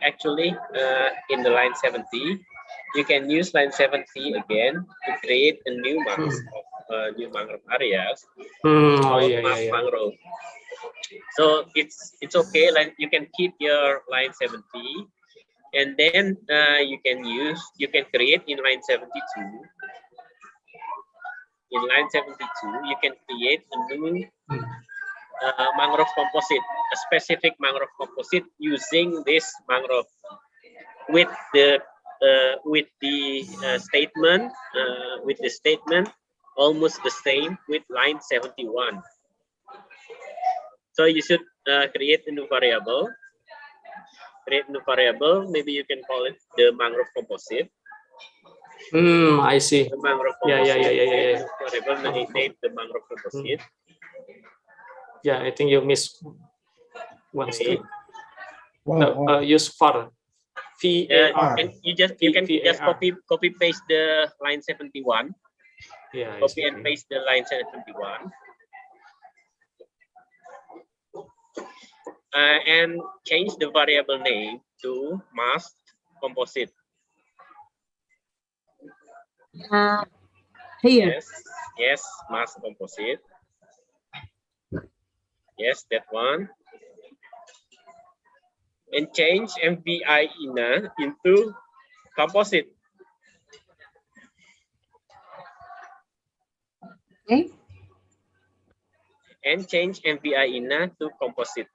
actually in the line 70, you can use line 70 again to create a new mask of new mangrove areas. Mangrove. So it's okay. Like you can keep your line 70, and then you can create in line 72. In line 72, you can create a new mangrove composite, a specific mangrove composite using this mangrove with the statement almost the same with line 71. So you should create a new variable. Maybe you can call it the mangrove composite. I see. The mangrove composite. Yeah. Variable name the mangrove composite. Yeah, I think you missed one step. Wow. Use var. VAR. You can just copy paste the line 71. Yeah. Copy and paste the line 71. And change the variable name to mask composite. Here. Yes, mask composite. Yes, that one. and change MVI INA into composite. Okay. And change MVI INA to composite.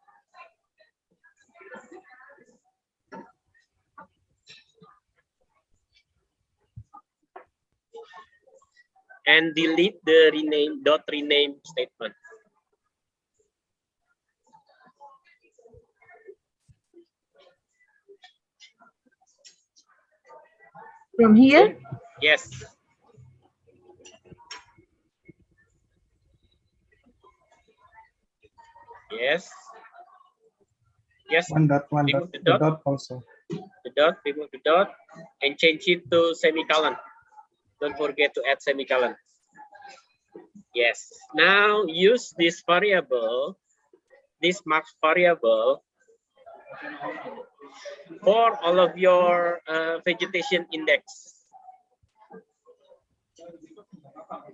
And delete the rename statement. From here? Yes. Yes. Yes. One dot, Remove the the dot also. The dot, remove the dot, and change it to semicolon. Don't forget to add semicolon. Yes. Now use this variable, this max variable, for all of your vegetation index.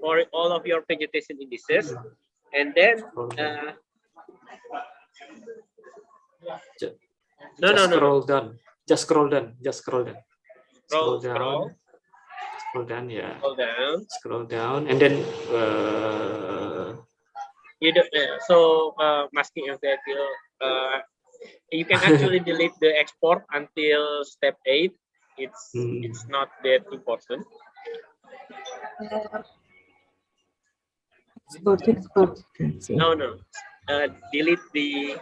For all of your vegetation indices, and then scroll down. Just scroll down. Just scroll down. Scroll down. Scroll down. Yeah. Scroll down. Scroll down, and then you do masking of that. You can actually delete the export until step 8. It's not that important. Export. No. Delete the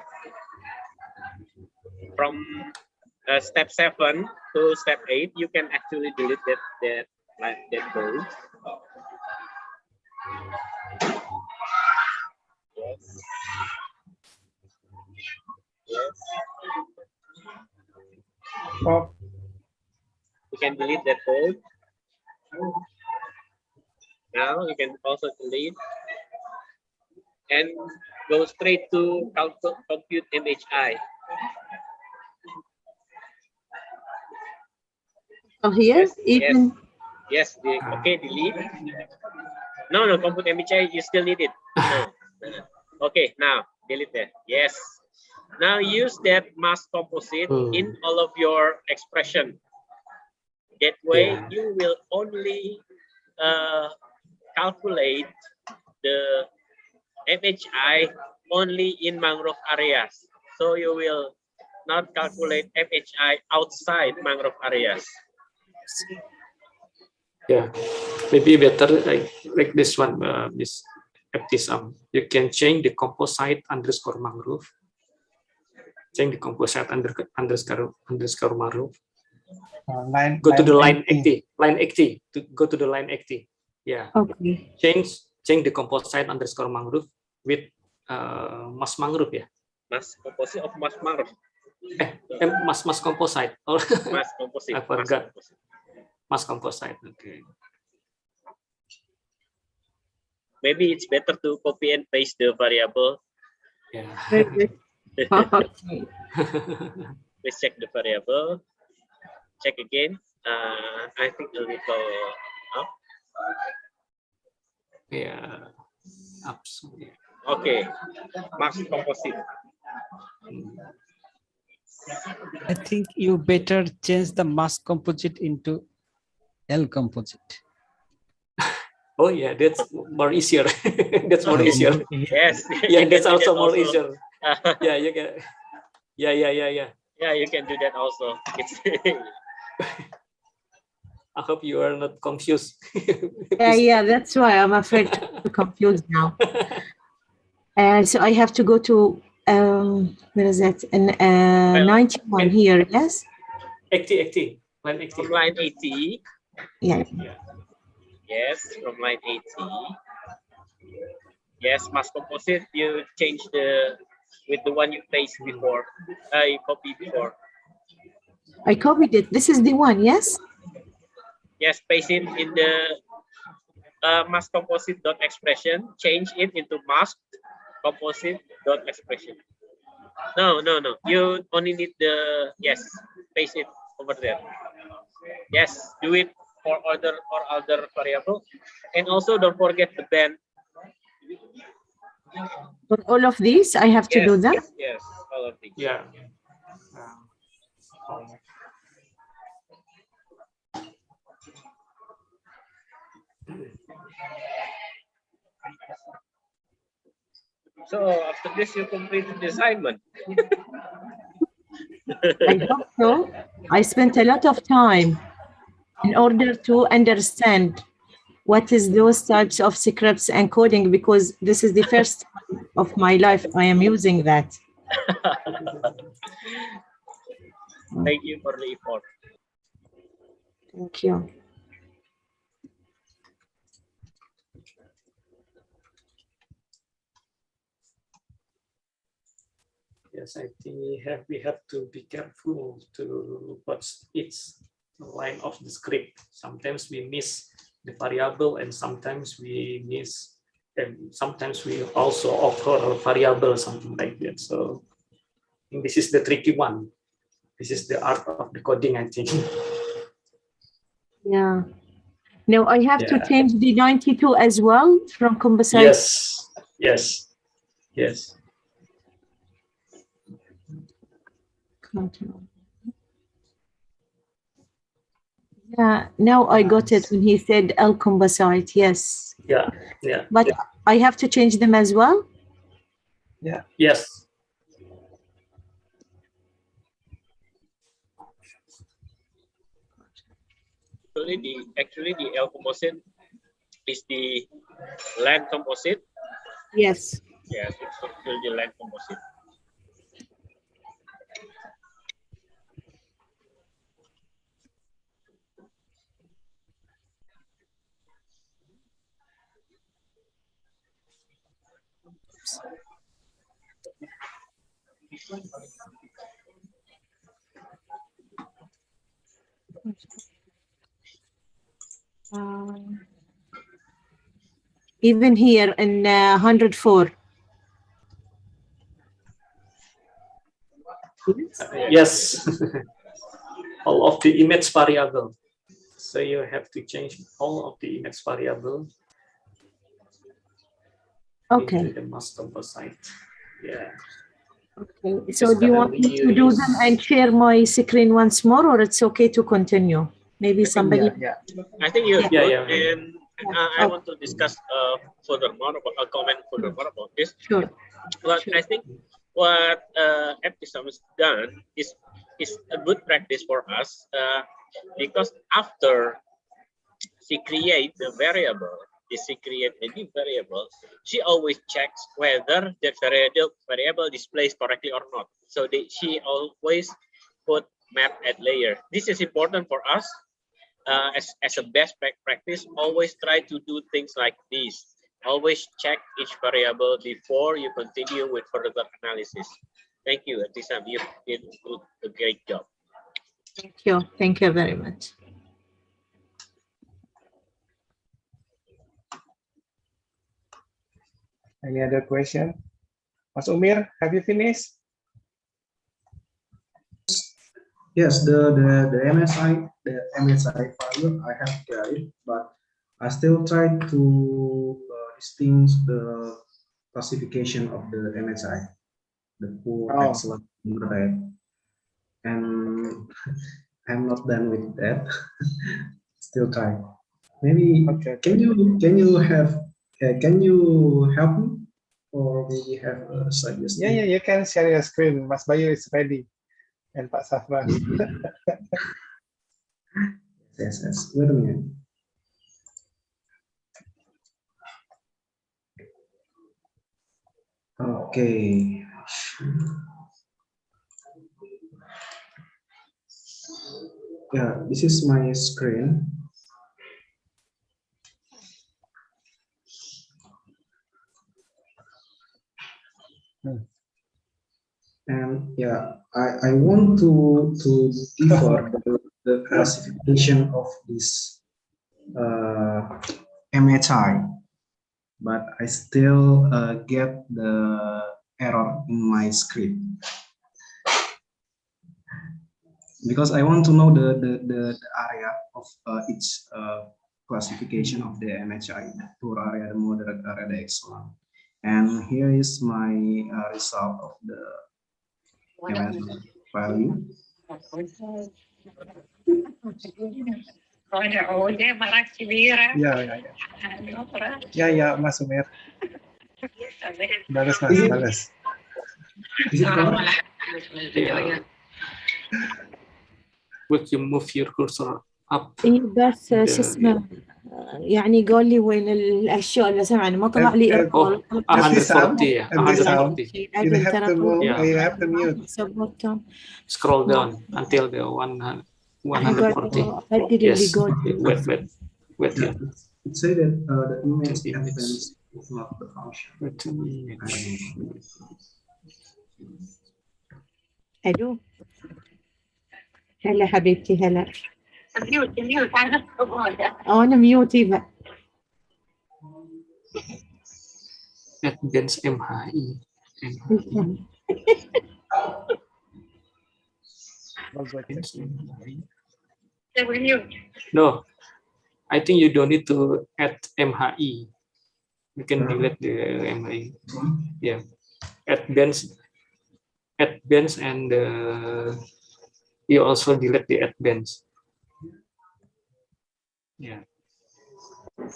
from step 7 to step 8. You can actually delete that code. Yes. Yes. Oh. You can delete that code. Now you can also delete and go straight to compute MHI. So here, even yes. Okay, delete. No, compute MHI. You still need it. No. Okay, now delete that. Yes. Now use that mass composite in all of your expression. That way, you will only calculate the MHI only in mangrove areas. So you will not calculate MHI outside mangrove areas. Yeah, maybe better like this one, Miss Eptisam. You can change the composite underscore mangrove. Change the composite underscore mangrove. Go to the line 80. Line 80. Go to the line 80. Yeah. Okay. Change the composite underscore mangrove with mass mangrove. Yeah. Mass composite of mass mangrove. Mass composite. Oh. Mass composite. I forgot. Mass composite. Okay. Maybe it's better to copy and paste the variable. Yeah. Please check the variable. Check again. I think a little up. Yeah. Absolutely. Okay. Mass composite. I think you better change the mass composite into L composite. Oh yeah, that's more easier. That's more easier. Yes. Yeah, that's also more easier. Yeah, you can. Yeah. Yeah, you can do that also. It's I hope you are not confused. Yeah, that's why I'm afraid to confuse now. So I have to go to where is that? 91 here, yes? 80. Line 80. From line 80. Yeah. Yes, from line 80. Yes, mass composite. You change with the one you placed before. You copied before. I copied it. This is the one, yes? Yes, paste it in the mass composite dot expression. Change it into mask composite dot expression. No. You only need the paste it over there. Yes, do it for other variable, and also don't forget the band. For all of these, I have to do that. Yes, all of these. Yeah. So after this, you completed the assignment. I hope so. I spent a lot of time in order to understand what is those types of scripts and coding, because this is the first time of my life I am using that. Thank you for the effort. Thank you. Yes, I think we have to be careful to what each line of the script. Sometimes we miss the variable, and sometimes we miss, and sometimes we also offer a variable, something like that. So I think this is the tricky one. This is the art of the coding, I think. Yeah. Now I have to Yeah. change the 92 as well from composite. Yes, yes, yes. Yeah, now I got it when he said L composite. Yes. Yeah, yeah. But I have to change them as well? Yeah. Yes. Actually the L composite is the land composite. Yes. Yes, it's actually the land composite. Even here in 104. Yes. All of the image variable. So you have to change all of the image variable Okay. into the master composite. Yeah. Okay. So do you want me to do them and share my screen once more, or it's okay to continue? Maybe somebody. I think you're Yeah, good, yeah. and I want to discuss furthermore about a comment furthermore about this. Sure. But I think what Eptisam has done is a good practice for us because after she create the variable, she create a new variable, she always checks whether that variable displays correctly or not. So she always put map at layer. This is important for us as a best practice. Always try to do things like this. Always check each variable before you continue with further analysis. Thank you, Eptisam. You did a great job. Thank you. Thank you very much. Any other question? Mas Umir, have you finished? Yes, the MSI value I have got it, but I still try to distinguish the classification of the MHI, the poor, excellent, moderate, and I'm not done with that. Still try. Maybe can you help me, or maybe have a suggestion? Yeah, you can share your screen. Mas Bayu is ready, and Pak Safran. Yes. Wait a minute. Okay. Yeah, this is my screen. And yeah, I want to differ the classification of this MHI, but I still get the error in my script because I want to know the area of each classification of the MHI, the poor area, the moderate area, the excellent. And here is my result of the MSI value. Ya, Mas Umir. Bagus, Mas, bagus. Is it correct? Yeah. Would you move your cursor up? إيه بس the- شو اسمه يعني قول لي وين الأشياء اللي سمعني ما طلع لي إيربول. 140 ya, Every sound, 140. you have to move, Yeah. you have to mute. Scroll down until the 140. أحدد Yes. اللي قول. Wait Yeah, here. it say that the image 20 minutes. advance is not the function. Wait a minute. ألو هلا حبيبتي هلا. أنا ميوتي بقى. Advanced MHI. No, I think you don't need to add MHI. You can delete the MHI. Yeah, advanced, and you also delete the advanced. Yeah,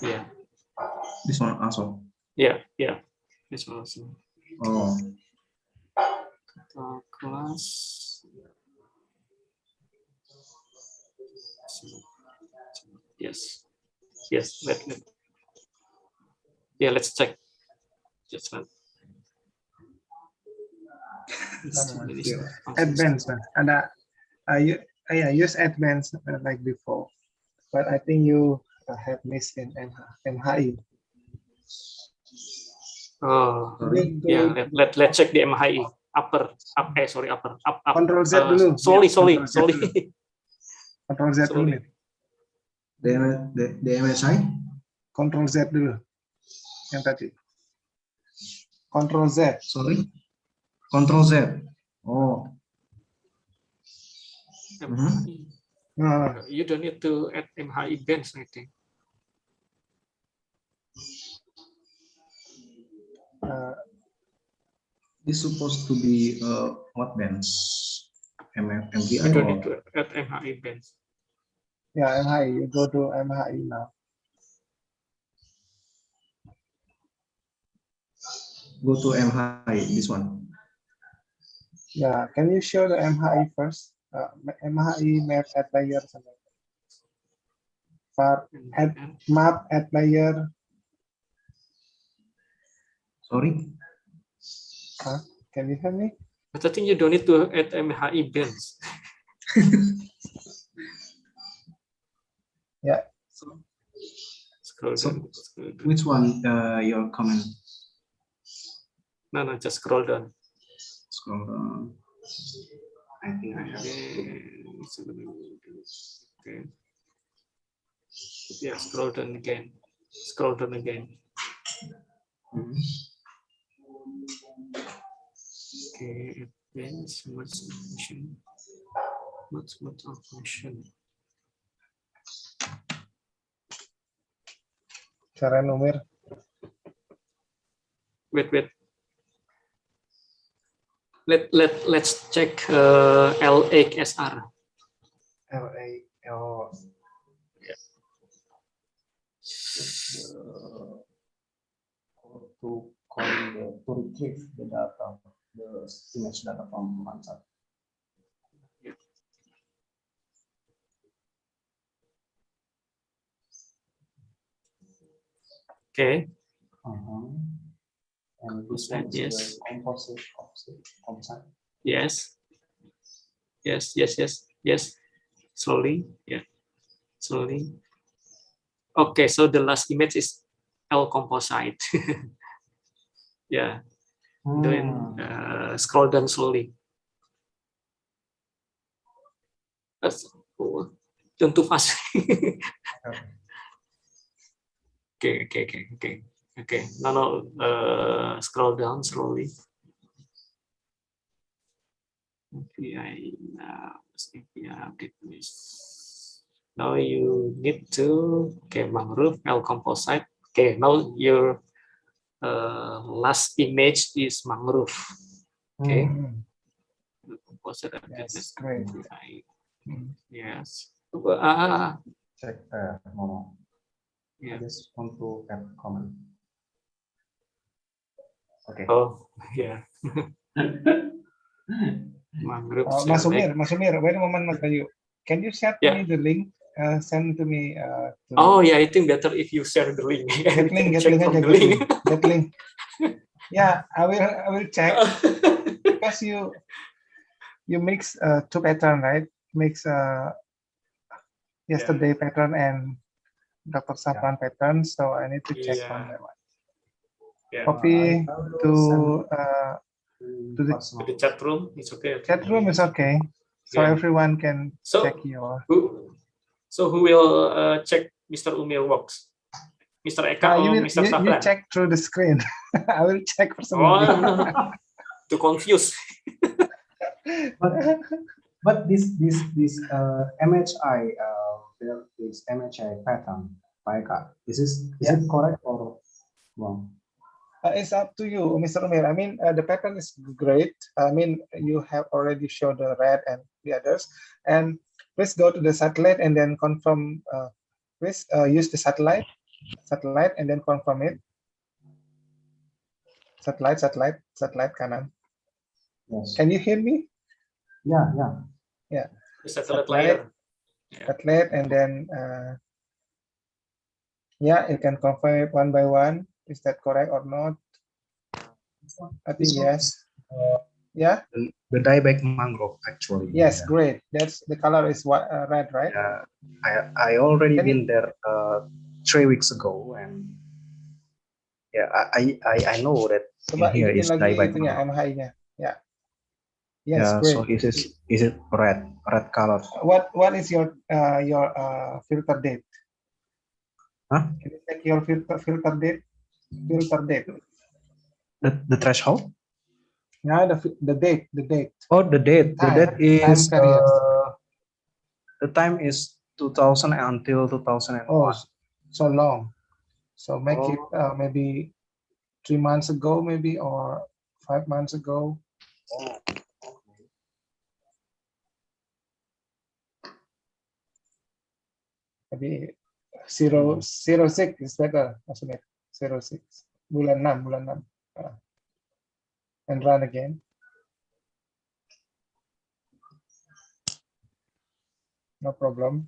yeah, This one also. yeah. This one also. Oh, Class. Yes. Let's check. Just one. Advanced, Mas. Ada, use advanced like before, but I think you have missed in MHI. Oh, yeah. Let's check the MHI upper. Control Z dulu. Slowly. Control Z dulu. the MSI. Control Z dulu. Yang tadi. Control Z. Sorry. Control Z. Oh. No. You don't need to add MHI bench, I think. This supposed to be what bench? MVI. You don't need to add MHI bench. Yeah, MHI. You go to MHI now. Go to MHI. This one. Yeah, can you show the MHI first? MHI map at layer. Map at layer. Sorry. Huh? Can you hear me? But I think you don't need to add MHI bench. Yeah. Scroll down. Which one? Your comment. No, just scroll down. Scroll down. I think I have. Okay. Yeah, scroll down again. Okay, advanced much function. Cara nomor. Wait. Let's check LXSR. LA. Oh. Yeah. To retrieve the data, the image data from OneSat. Okay. And this one is yes. the composite of the OneSat. Yes. Slowly. Yeah. Slowly. Okay, so the last image is L composite. Yeah. Then scroll down slowly. Don't too fast. Okay. No. Scroll down slowly. API now. API update this. Now you need to mangrove L composite. Okay, now your last image is mangrove. Okay. composite and Yes, great. Yes. Check no. Yeah. I just want to add comment. Okay. Oh, yeah. Mas Umir, wait a moment, Mas Bayu. Can you share me the link? Send to me. Oh yeah, I think better if you share the link. Get link aja, get link. Yeah, I will check because you mix two pattern, right? Mix yesterday pattern and Dr. Safran pattern, so I need to check one by one. Yeah. Copy to the chat room. It's okay. Chat room is okay, so everyone can check your. So who will check Mr. Umir works? Mr. Eka or Mr. Safran? You check through the screen. I will check personally. To confuse. But this MHI there is MHI pattern by Eka. Is it correct or wrong? It's up to you, Mr. Umir. I mean, the pattern is great. I mean, you have already showed the red and the others. And please go to the satellite and then confirm. Please use the satellite and then confirm it. Satellite kanan. Yes. Can you hear me? Yeah. The satellite layer. Satellite and then yeah, you can confirm it one by one. Is that correct or not? I think yes. Yeah. The dieback mangrove actually. Yes, great. That's the color is red, right? Yeah. I already been there 3 weeks ago, and yeah, I know that Coba here hidupin is lagi dieback itunya mangrove. MHI-nya. Yeah. Yes, great. So is it red color? What is your filter date? Huh? Can you check your filter date? Filter date. The threshold? No, the date. Oh, the date. The date is time period. the time is 2000 until 2001. Oh, so long. So make it maybe 3 months ago, maybe, or 5 months ago. Maybe 06 is better, maksudnya 06. Bulan 6. And run again. No problem.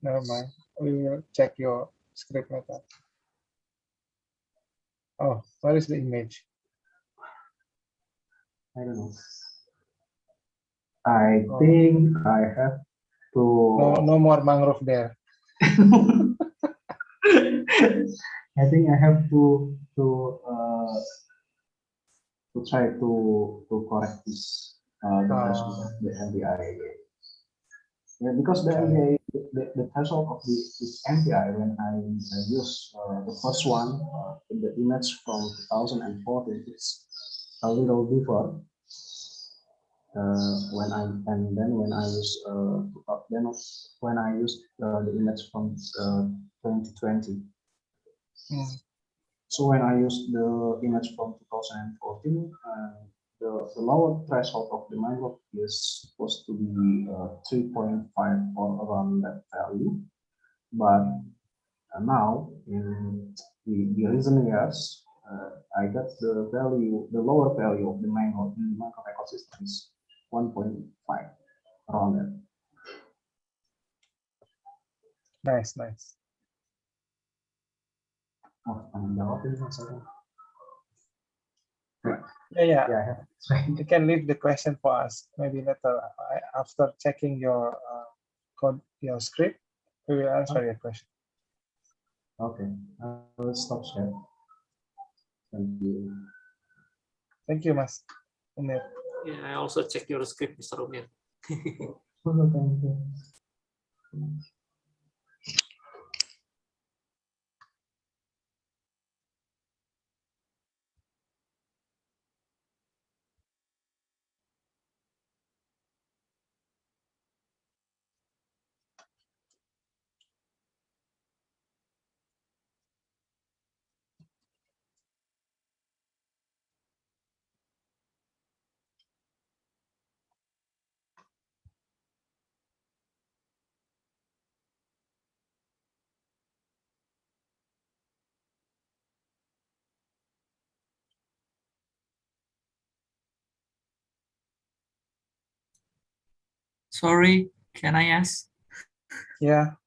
Never mind. We will check your script method. Oh, what is the image? I don't know. I think I have to. No more mangrove there. I think I have to try to correct this the MPI. Yeah, because the MPI, the threshold of this MPI when I use the first one, the image from 2014, it's a little before. When I use the image from 2020. So when I use the image from 2014, the lower threshold of the mangrove is supposed to be 3.5 or around that value, but now in the recent years, I got the lower value of the mangrove in the mangrove ecosystem is 1.5 around that. Nice. Oh, I'm jawabin masalah. Yeah. You can leave the question for us. Maybe later, after checking your code, your script, we will answer your question. Okay, I will stop share. Thank you. Thank you, Mas Umir. Yeah, I also check your script, Mr. Umir. Thank you. Sorry, can I ask? Yeah.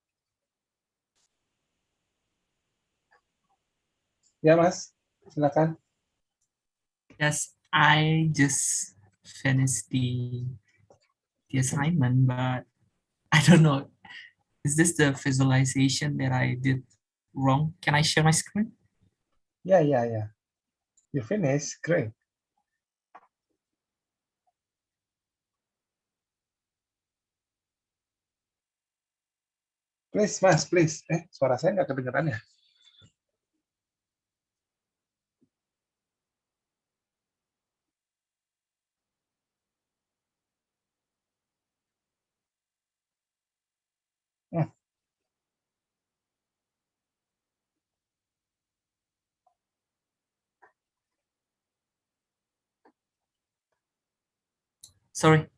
Ya, Mas. Silakan. Yes, I just finished the assignment, but I don't know. Is this the visualization that I did wrong? Can I share my screen? Yeah. You finished. Great. Please, Mas, please. Suara saya nggak kedengeran ya? Sorry.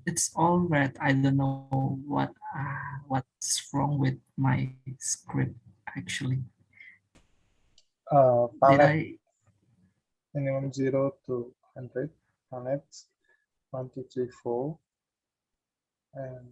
It's all red. I don't know what's wrong with my script actually. Did Palette I? minimum 0 to 100. Palettes 1, 2, 3, 4. And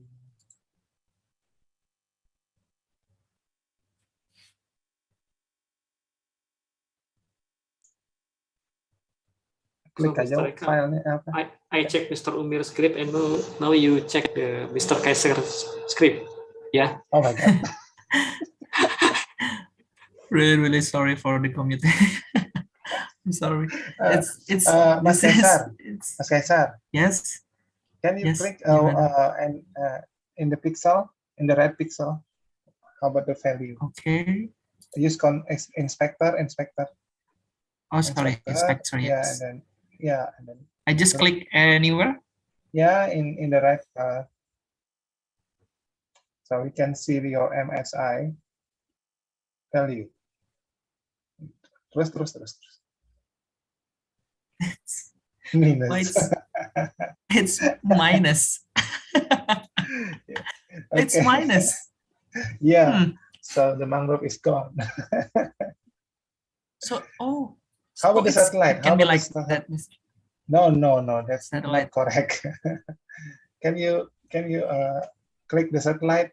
klik So, aja Mr. Eka, filenya apa. I check Mr. Umir's script and now you check the Mr. Kaiser's script. Yeah. Oh my God. Really sorry for the commute. I'm sorry. It's Mas Kaisar. Mas Kaisar. Yes. Can you yes, click and in the pixel, in the red pixel? How about the value? Okay. Use inspector. Oh, sorry, inspector. Yeah, Yes. and then I just click anywhere. Yeah, in the right. So we can see your MHI value. Terus. Minus. It's minus. It's minus. Yeah. So the mangrove is gone. So how about the satellite? It can be like that. No, that's not correct. Can you click the satellite?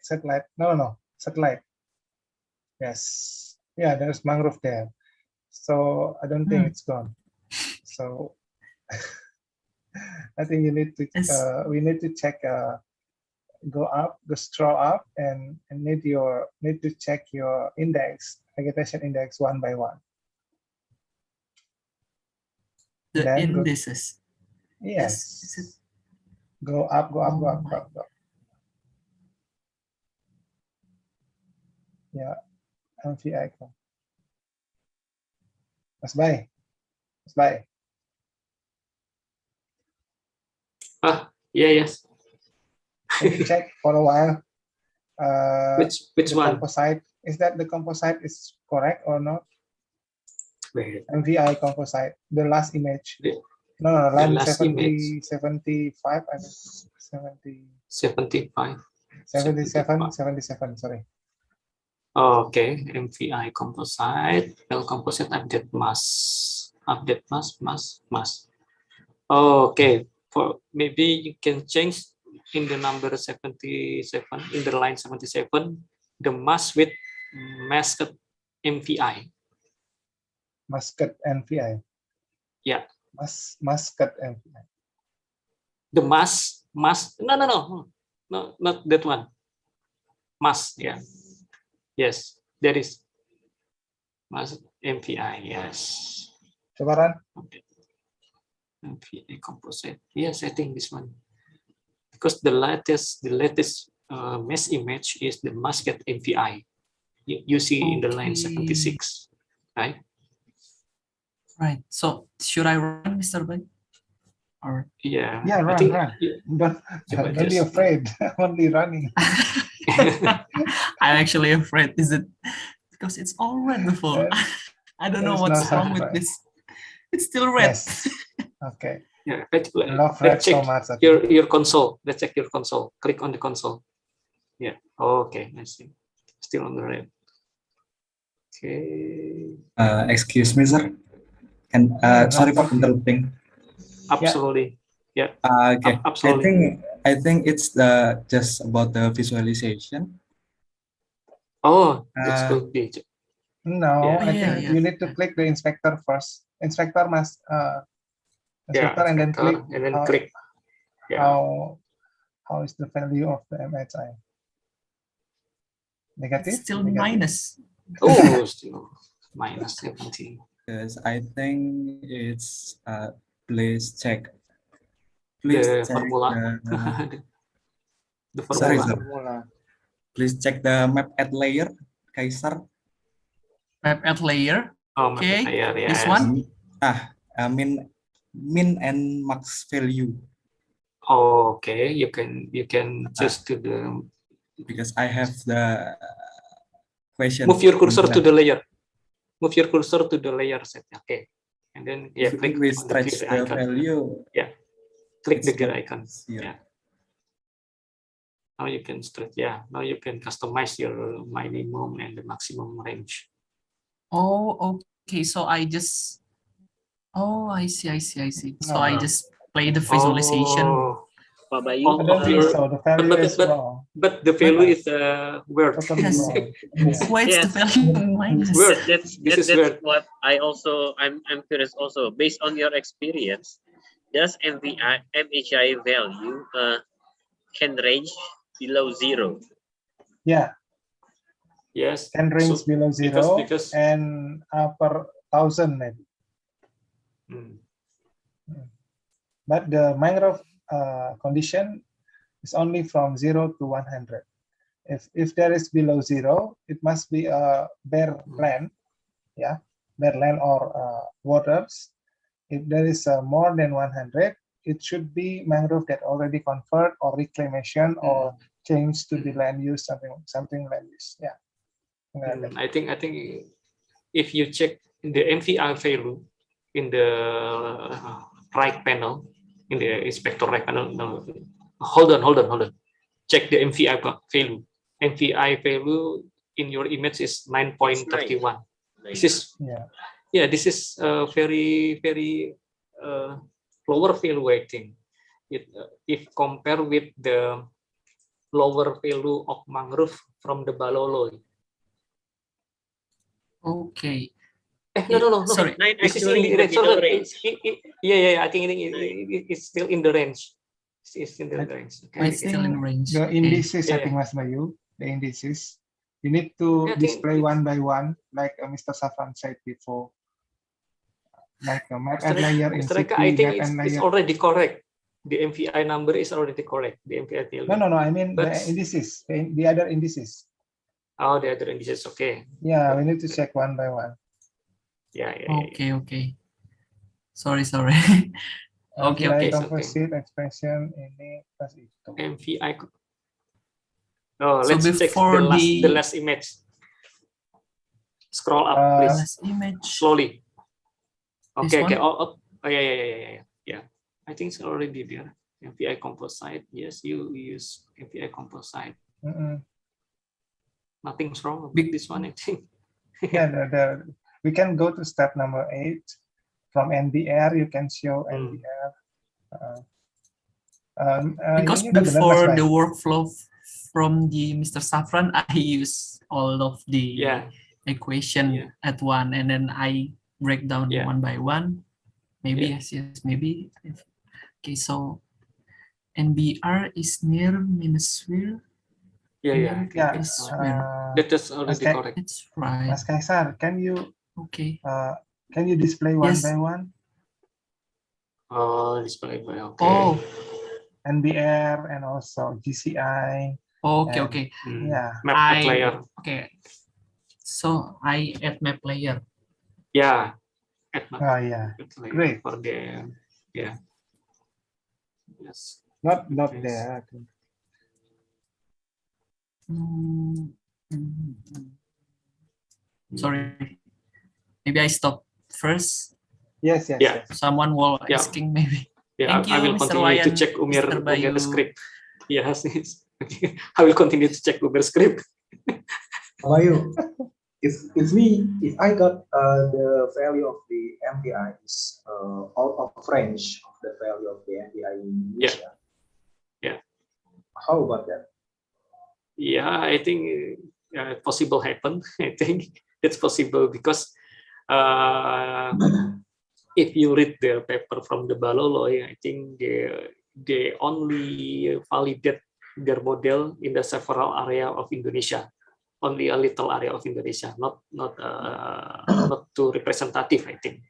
No, satellite. Yes. Yeah, there's mangrove there. So I don't think it's gone. So I think you need to we need to check go scroll up and need to check your index, vegetation index one by one. The indices. Yes. Go up. Yeah, MVI. Mas Bay. Yes. Can you check for a while? Which one? Composite. Is that the composite is correct or not? Wait. MVI composite. The last image. No, line 70, 75. I mean 70. 75. 77. Sorry. Okay, MVI composite, composite update mass. Okay, for maybe you can change in the number 77, in the line 77, the mask with masked MVI. Masked MVI. Yeah. Masked MVI. The mask. No, not that one. Mask, yeah. Yes, there is mask MVI. Yes. Coba run. Okay. MVI composite. Yes, I think this one. Because the latest mesh image is the masked MVI. You see in the line 76, right? Right. So should I run, Mr. Bay? Or yeah, run. Don't be afraid. Only running. I'm actually afraid. Is it because it's all red before? I don't know what's wrong with this. It's still red. Yes. Okay. Yeah. Let's check your console. Let's check your console. Click on the console. Yeah. Okay. I see. Still on the red. Okay. Excuse me, sir. Sorry for interrupting. Absolutely. Yeah. Okay. Absolutely. I think it's just about the visualization. Oh, that's good. No, Yeah. I think you need to click the inspector first. Inspector must inspector and then click and then click. Yeah. How is the value of the MHI? Negative? Still Negative? minus. Oh, still minus 17. Yes, I think it's please check. The check formula. The Sorry, formula. sir. Please check the map at layer, Kaisar. Map at layer. Oh, Okay. layer, This yes. one. Min and max value. Oh, okay. You can choose to the, because I have the question. Move your cursor to the layer. Move your cursor to the layer set. Okay. And then click we on stretch the the icon. value. Yeah. Click the gear not icon. here. Yeah. Now you can stretch. Yeah. Now you can customize your minimum and the maximum range. Oh, okay. So I just. Oh, I see. So I just play the visualization. I don't think so. The value is wrong. But the value is weird. Totally wrong. Why is the value minus? Weird. That's what I'm curious also. Based on your experience, does MHI value can range below 0? Yeah. Yes. Can range below 0 because and upper 1000 maybe. But the mangrove condition is only from 0 to 100. If there is below 0, it must be a bare land, yeah, bare land or waters. If there is more than 100, it should be mangrove that already convert or reclamation or changed to the land use, something land use. Yeah. I think if you check the MVI value in the right panel, in the inspector right panel, no, hold on. Check the MVI value. MVI value in your image is 9.31. This is this is very lower value, I think. If compared with the lower value of mangrove from the Balolo. Okay. No. Sorry. This is in the range. Yeah. I think it's still in the range. It's in the range. I think the indices, I think, Mas Bayu, the indices, you need to display one by one, like Mr. Safran said before. Like a map and layer in city, I think map and it's layer. already correct. The MVI number is already correct. The MVI value. No. I mean the indices, the other indices. Oh, the other indices. Okay. Yeah, we need to check one by one. Yeah. Okay. Sorry. Okay. Composite expression ini plus itu. MVI. Oh, So let's check the last image. Scroll up, please. Last image. Slowly. Okay. One? Yeah. I think it's already there. MVI composite. Yes, you use MVI composite. Nothing's wrong with this one, I think. Yeah, we can go to step number 8. From NBR, you can show NBR. Because before the workflow from the Mr. Safran, I use all of the equation at one, and then I break down one by one. Maybe yes, maybe. Okay, so NBR is near -where. Yeah. That is already correct. That's right. Mas Kaisar, can you display one Yes. by one? Display by okay. Oh. NBR and also GCI. Okay. Yeah. Map layer. Okay. So I add map layer. Yeah. Add map. Oh yeah. Great. For the Yes. Not there. I think. Sorry. Maybe I stop first. Yes. Someone will asking maybe. Yeah, Thank you, I will Mr. continue to Wayan, check Umir Mr. script. Yes. I will continue to check Umir script. Bayu, if I got the value of the MPI is out of range of the value of the MPI Indonesia. Yeah. How about that? Yeah, I think possible happen. I think it's possible because if you read the paper from the Baloloi, I think they only validate their model in the several area of Indonesia, only a little area of Indonesia, not too representative. I think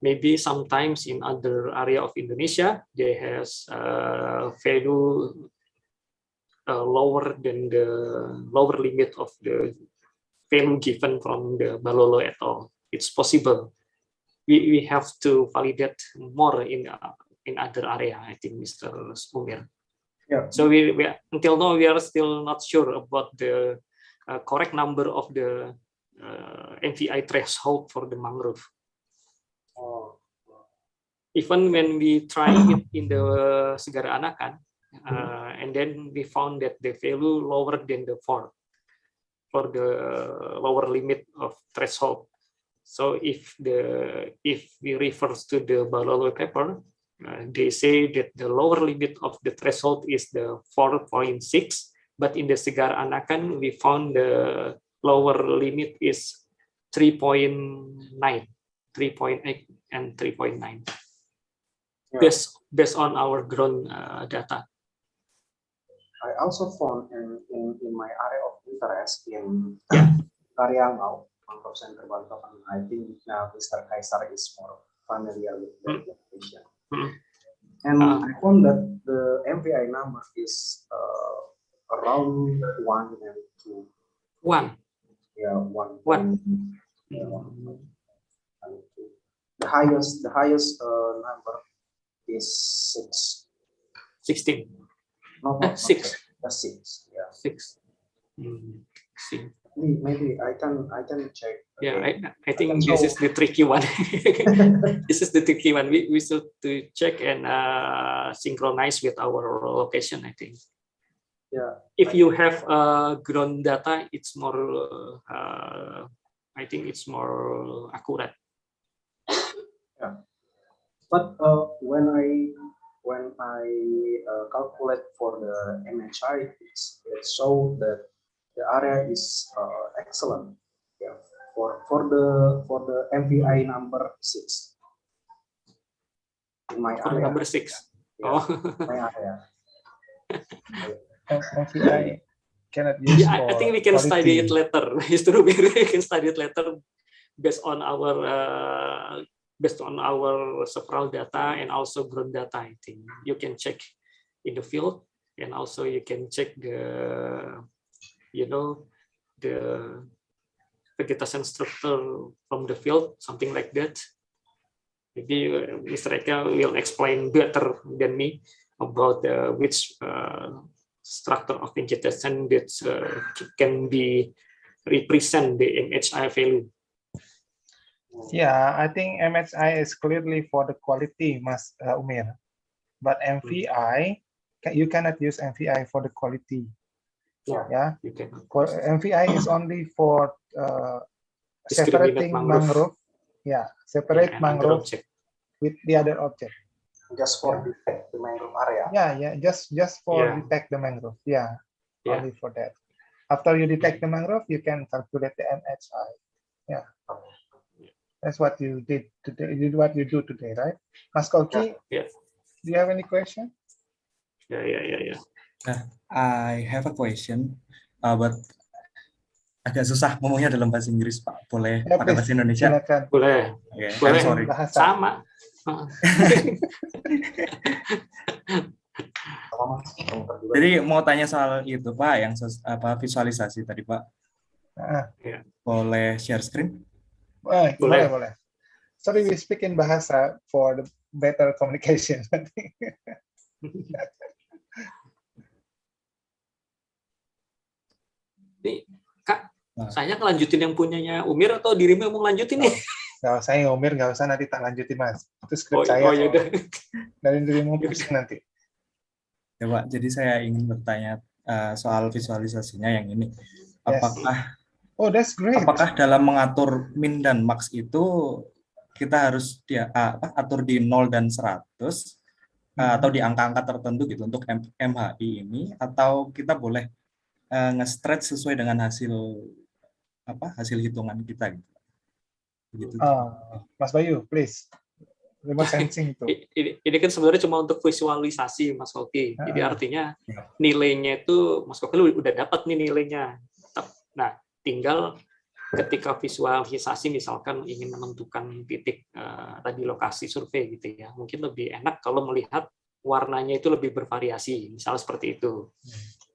maybe sometimes in other area of Indonesia they has value lower than the lower limit of the value given from the Baloloi et al. It's possible. We have to validate more in other area, I think, Mr. Umir. Yeah. So we until now we are still not sure about the correct number of the MVI threshold for the mangrove. Oh. Even when we try it in the Segara Anakan, and then we found that the value lower than the 4 for the lower limit of threshold. So if we refer to the Baloloi paper, they say that the lower limit of the threshold is the 4.6, but in the Segara Anakan we found the lower limit is 3.9, 3.8, and 3.9. Yeah. Based on our ground data. I also found in my area of interest in Yeah. Karyangau, Mangrove Center Balikpapan. I think Mr. Kaisar is more familiar with that information. And I found that the MVI number is around 1 and 2. 1. Yeah, 1. 1. Yeah, 1 and 2. The highest number is 6. 16. No, 6. 6. Yeah. 6. See. Maybe I can check. Yeah, again. I think this is the tricky one. This is the tricky one. We should to check and synchronize with our location, I think. Yeah. If you have ground data, it's more. I think it's more accurate. Yeah. But when I calculate for the MHI, it shows that the area is excellent. Yeah. For the MVI number 6 in my For area. number 6. Yeah, Oh. my area. MVI cannot use Yeah, for I think we can study it quality. later. We can study it later based on our several data and also ground data. I think you can check in the field, and also you can check the vegetation structure from the field, something like that. Maybe Mr. Eka will explain better than me about which structure of vegetation that can be represent the MHI value. Yeah, I think MHI is clearly for the quality, Mas Umir. But MVI, you cannot use MVI for the quality. Yeah. For MVI is only for separating mangrove. Yeah, separate mangrove with the other object. Just for detect the mangrove area. Yeah, just for detect the mangrove. Yeah, only for that. After you detect the mangrove, you can calculate the MHI. Yeah, that's what you did today. You what you do today, right, Mas Koki? Yeah. Do you have any question? Yeah. I have a question, but agak susah ngomongnya dalam bahasa Inggris, Pak. Boleh pakai bahasa Indonesia? Silakan. Boleh. Okay, Boleh. I'm sorry. Sama. Jadi mau tanya soal itu, Pak, yang visualisasi tadi, Pak. Boleh share screen? Boleh. Sorry, we speak in bahasa for the better communication. Nih, Kak, saya ngelanjutin yang punyanya Umir atau dirimu yang mau lanjutin nih? Nggak usah, Umir, nggak usah, nanti tak lanjutin, Mas. Itu skrip saya. Oh, yaudah. Dari dirimu pusing nanti. Ya, Pak, jadi saya ingin bertanya soal visualisasinya yang ini. Apakah that's great. Apakah dalam mengatur min dan max itu kita harus atur di 0 dan 100 atau di angka-angka tertentu gitu untuk MHI ini, atau kita boleh nge-stretch sesuai dengan hasil hitungan kita gitu. Begitu. Mas Bayu, please. Remote sensing itu. Ini kan sebenarnya cuma untuk visualisasi, Mas Koki. Jadi artinya nilainya itu Mas Koki udah dapat nih nilainya. Nah, tinggal ketika visualisasi misalkan ingin menentukan titik tadi lokasi survei gitu ya, mungkin lebih enak kalau melihat warnanya itu lebih bervariasi, misalnya seperti itu.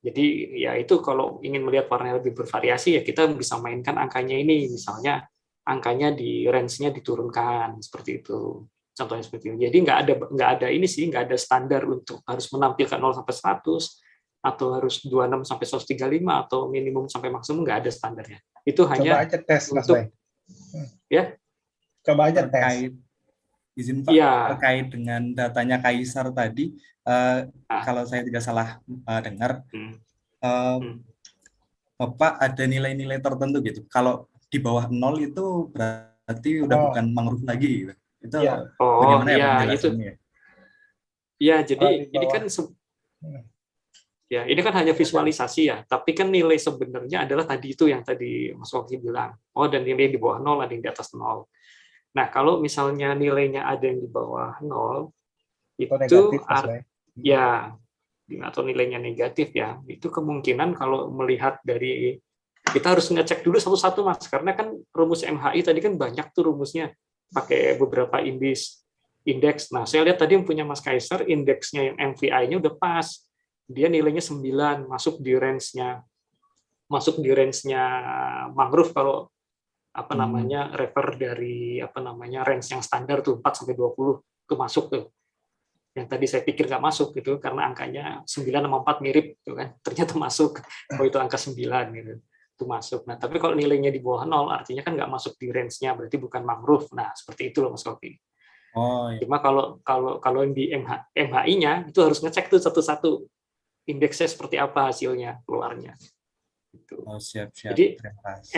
Jadi ya itu kalau ingin melihat warnanya lebih bervariasi ya kita bisa mainkan angkanya ini, misalnya angkanya di range-nya diturunkan seperti itu. Contohnya seperti itu. Jadi nggak ada ini sih, nggak ada standar untuk harus menampilkan 0 sampai 100 atau harus 26 sampai 135 atau minimum sampai maksimum, nggak ada standarnya. Itu hanya coba aja tes, Mas untuk Bay. Ya. Coba aja terkait, tes. Izin Pak, ya. Terkait dengan datanya Kaisar tadi, kalau saya tidak salah dengar, Bapak ada nilai-nilai tertentu gitu. Kalau di bawah 0 itu berarti udah bukan mangrove lagi gitu. Itu bagaimana ya penjelasannya? Ya, jadi ini kan ini kan hanya visualisasi ya, tapi kan nilai sebenarnya adalah tadi itu yang tadi Mas Woki bilang. Dan nilai di bawah 0, ada yang di atas 0. Nah, kalau misalnya nilainya ada yang di bawah 0, itu negatif, atau nilainya negatif ya, itu kemungkinan kalau melihat dari, kita harus ngecek dulu satu-satu Mas, karena kan rumus MHI tadi kan banyak tuh rumusnya, pakai beberapa indeks. Nah, saya lihat tadi yang punya Mas Kaiser, indeksnya yang MVI-nya udah pas. Dia nilainya 9, masuk di range-nya mangrove kalau refer dari range yang standar tuh 4 sampai 20 itu masuk tuh. Yang tadi saya pikir nggak masuk gitu karena angkanya 9 sama 4 mirip gitu kan. Ternyata masuk. Oh, itu angka 9 gitu. Itu masuk. Nah, tapi kalau nilainya di bawah 0 artinya kan nggak masuk di range-nya, berarti bukan mangrove. Nah, seperti itu loh Mas Kopi. Cuma kalau di MHI-nya itu harus ngecek tuh satu-satu indeksnya seperti apa hasilnya keluarnya. Gitu. Siap. Jadi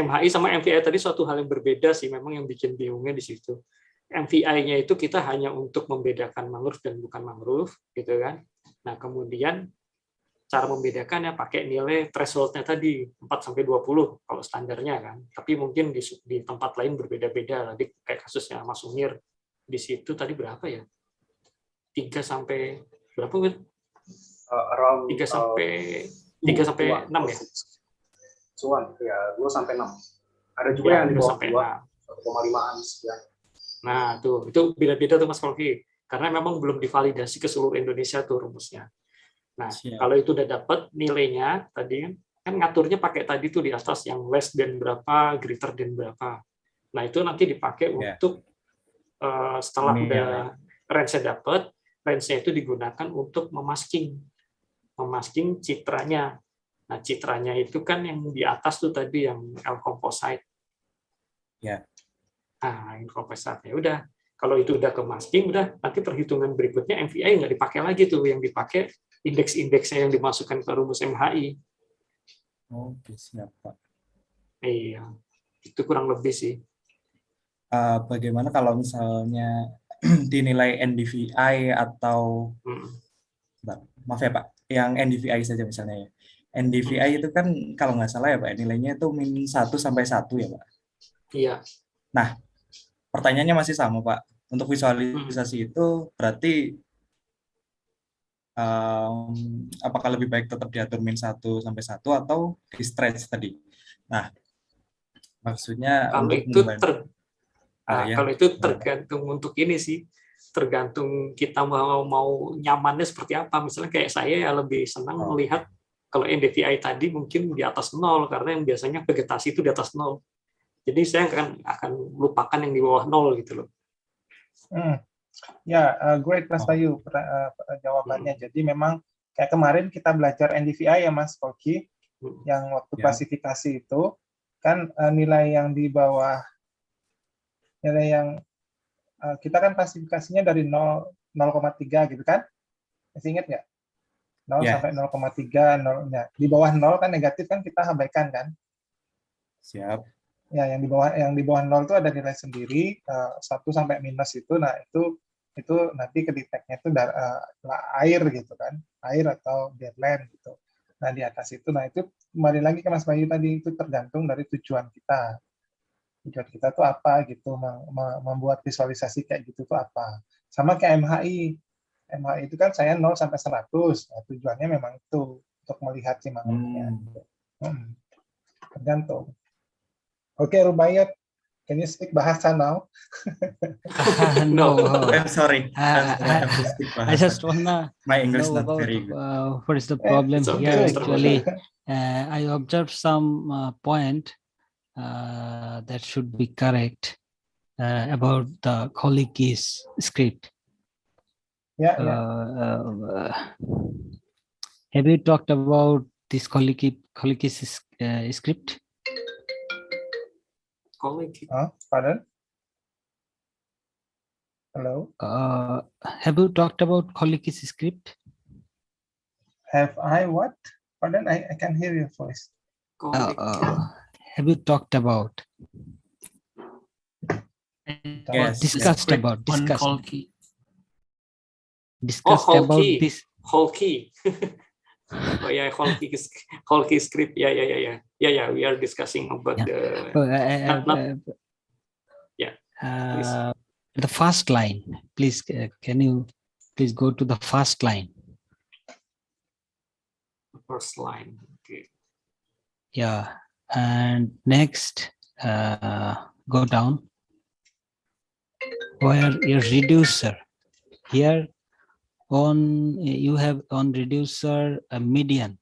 MHI sama MVI tadi suatu hal yang berbeda sih, memang yang bikin bingungnya di situ. MVI-nya itu kita hanya untuk membedakan mangrove dan bukan mangrove, gitu kan. Nah, kemudian cara membedakannya pakai nilai threshold-nya tadi 4 sampai 20 kalau standarnya kan. Tapi mungkin di tempat lain berbeda-beda. Tadi kayak kasusnya Mas Unir di situ tadi berapa ya? 3 sampai berapa kan? 3 sampai 6 ya? 2 sampai 6. Ada juga yang di bawah 1,5-an sekian. Nah, itu beda-beda tuh Mas Kolki. Karena memang belum divalidasi ke seluruh Indonesia tuh rumusnya. Nah, kalau itu udah dapat nilainya tadi kan ngaturnya pakai tadi tuh di atas yang less than berapa, greater than berapa. Nah, itu nanti dipakai untuk setelah udah range-nya dapat, range-nya itu digunakan untuk memasking citranya. Nah, citranya itu kan yang di atas tuh tadi yang L-composite. Nah, L-composite. Ya udah, kalau itu udah ke masking, udah nanti perhitungan berikutnya MVI nggak dipakai lagi tuh, yang dipakai indeks-indeksnya yang dimasukkan ke rumus MHI. Oke, siap Pak. Iya, itu kurang lebih sih. Bagaimana kalau misalnya dinilai NDVI atau maaf ya Pak, yang NDVI saja misalnya ya. NDVI itu kan kalau nggak salah ya Pak, nilainya itu min 1 sampai 1 ya Pak. Iya. Nah, pertanyaannya masih sama Pak. Untuk visualisasi itu berarti apakah lebih baik tetap diatur min 1 sampai 1 atau di stretch tadi? Nah, maksudnya kalau untuk itu kalau itu tergantung untuk ini sih, tergantung kita mau nyamannya seperti apa. Misalnya kayak saya ya lebih senang melihat kalau NDVI tadi mungkin di atas 0 karena yang biasanya vegetasi itu di atas 0. Jadi saya akan lupakan yang di bawah 0 gitu loh. Great Mas Bayu jawabannya. Jadi memang kayak kemarin kita belajar NDVI ya Mas Koki, yang waktu klasifikasi itu kan nilai yang di bawah, nilai yang kita kan klasifikasinya dari 0,3 gitu kan? Masih ingat nggak? 0 sampai 0,3, 0, di bawah 0 kan negatif kan kita abaikan kan? Siap. Ya, yang di bawah 0 itu ada nilai sendiri 1 sampai minus itu. Nah, itu itu nanti kedeteknya itu air gitu kan, air atau deadline gitu. Nah di atas itu, nah itu kembali lagi ke Mas Bayu tadi, itu tergantung dari tujuan kita. Tujuan kita tuh apa gitu, membuat visualisasi kayak gitu tuh apa. Sama kayak MHI. MHI itu kan saya 0 sampai 100. Nah, tujuannya memang itu untuk melihat simangannya. Tergantung. Oke, Rubaiyat, can you speak bahasa now? No. I'm sorry. I have to speak I bahasa. just wanna My English know not about very good. what is the problem It's okay, here. Mr. Actually, I observed some point that should be correct about the Holy Keys script. Yeah, have you talked about this Holy Keys script? Pardon? Hello? Have you talked about Holy Keys script? Have I what? Pardon, I can hear your voice. Have you talked about? Yes, Discussed about. Discussed whole about key. this. Whole key. Oh yeah, whole key script. Yeah. We are discussing about the. The first line, please. Can you please go to the first line? First line. Okay. Yeah, and next, go down where your reducer. Here on you have on reducer a median,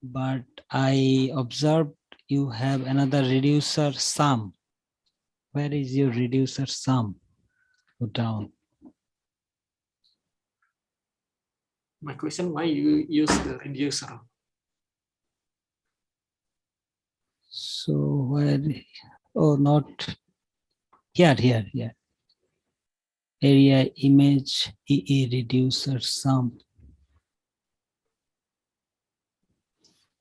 but I observed you have another reducer sum. Where is your reducer sum? Go down. My question: why you use the reducer? So where? Oh, not here. Area image EE reducer sum.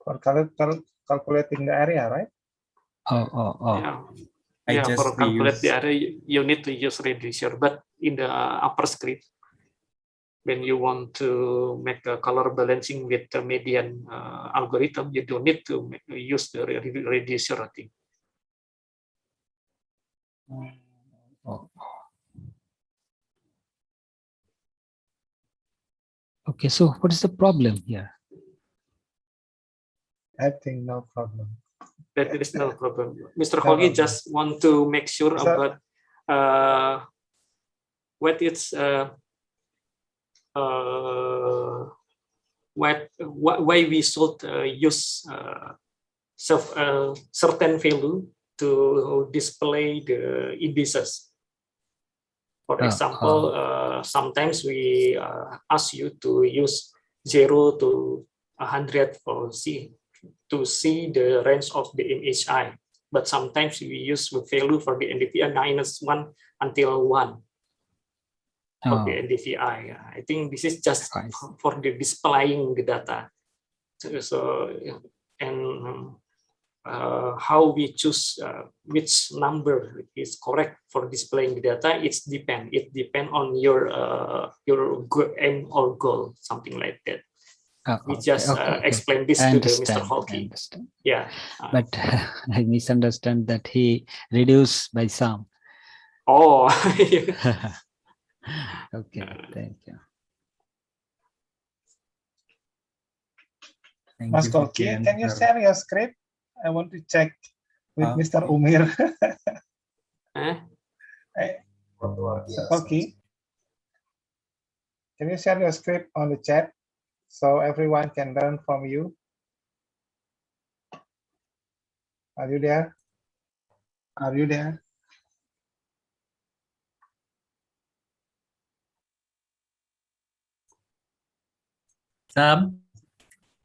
For calculating the area, right? Oh. Yeah, for calculate the area, you need to use reducer. But in the upper script, when you want to make a color balancing with the median algorithm, you don't need to use the reducer, I think. Okay, so what is the problem here? I think no problem. There is no problem. Mr. Hogi just want to make sure about what it's why we should use certain value to display the indices. For example, sometimes we ask you to use 0 to 100 for to see the range of the MHI. But sometimes we use the value for the NDVI -1 until 1 for the NDVI. I think this is just for the displaying the data. So and how we choose which number is correct for displaying the data, it depends on your aim or goal, something like that. We just explain this to Mr. Hoki. Yeah, but I misunderstand that he reduced by some. Oh. Okay, thank you. Mas Koki, can you share your script? I want to check with Mr. Umir. Koki, can you share your script on the chat so everyone can learn from you? Are you there? Are you there?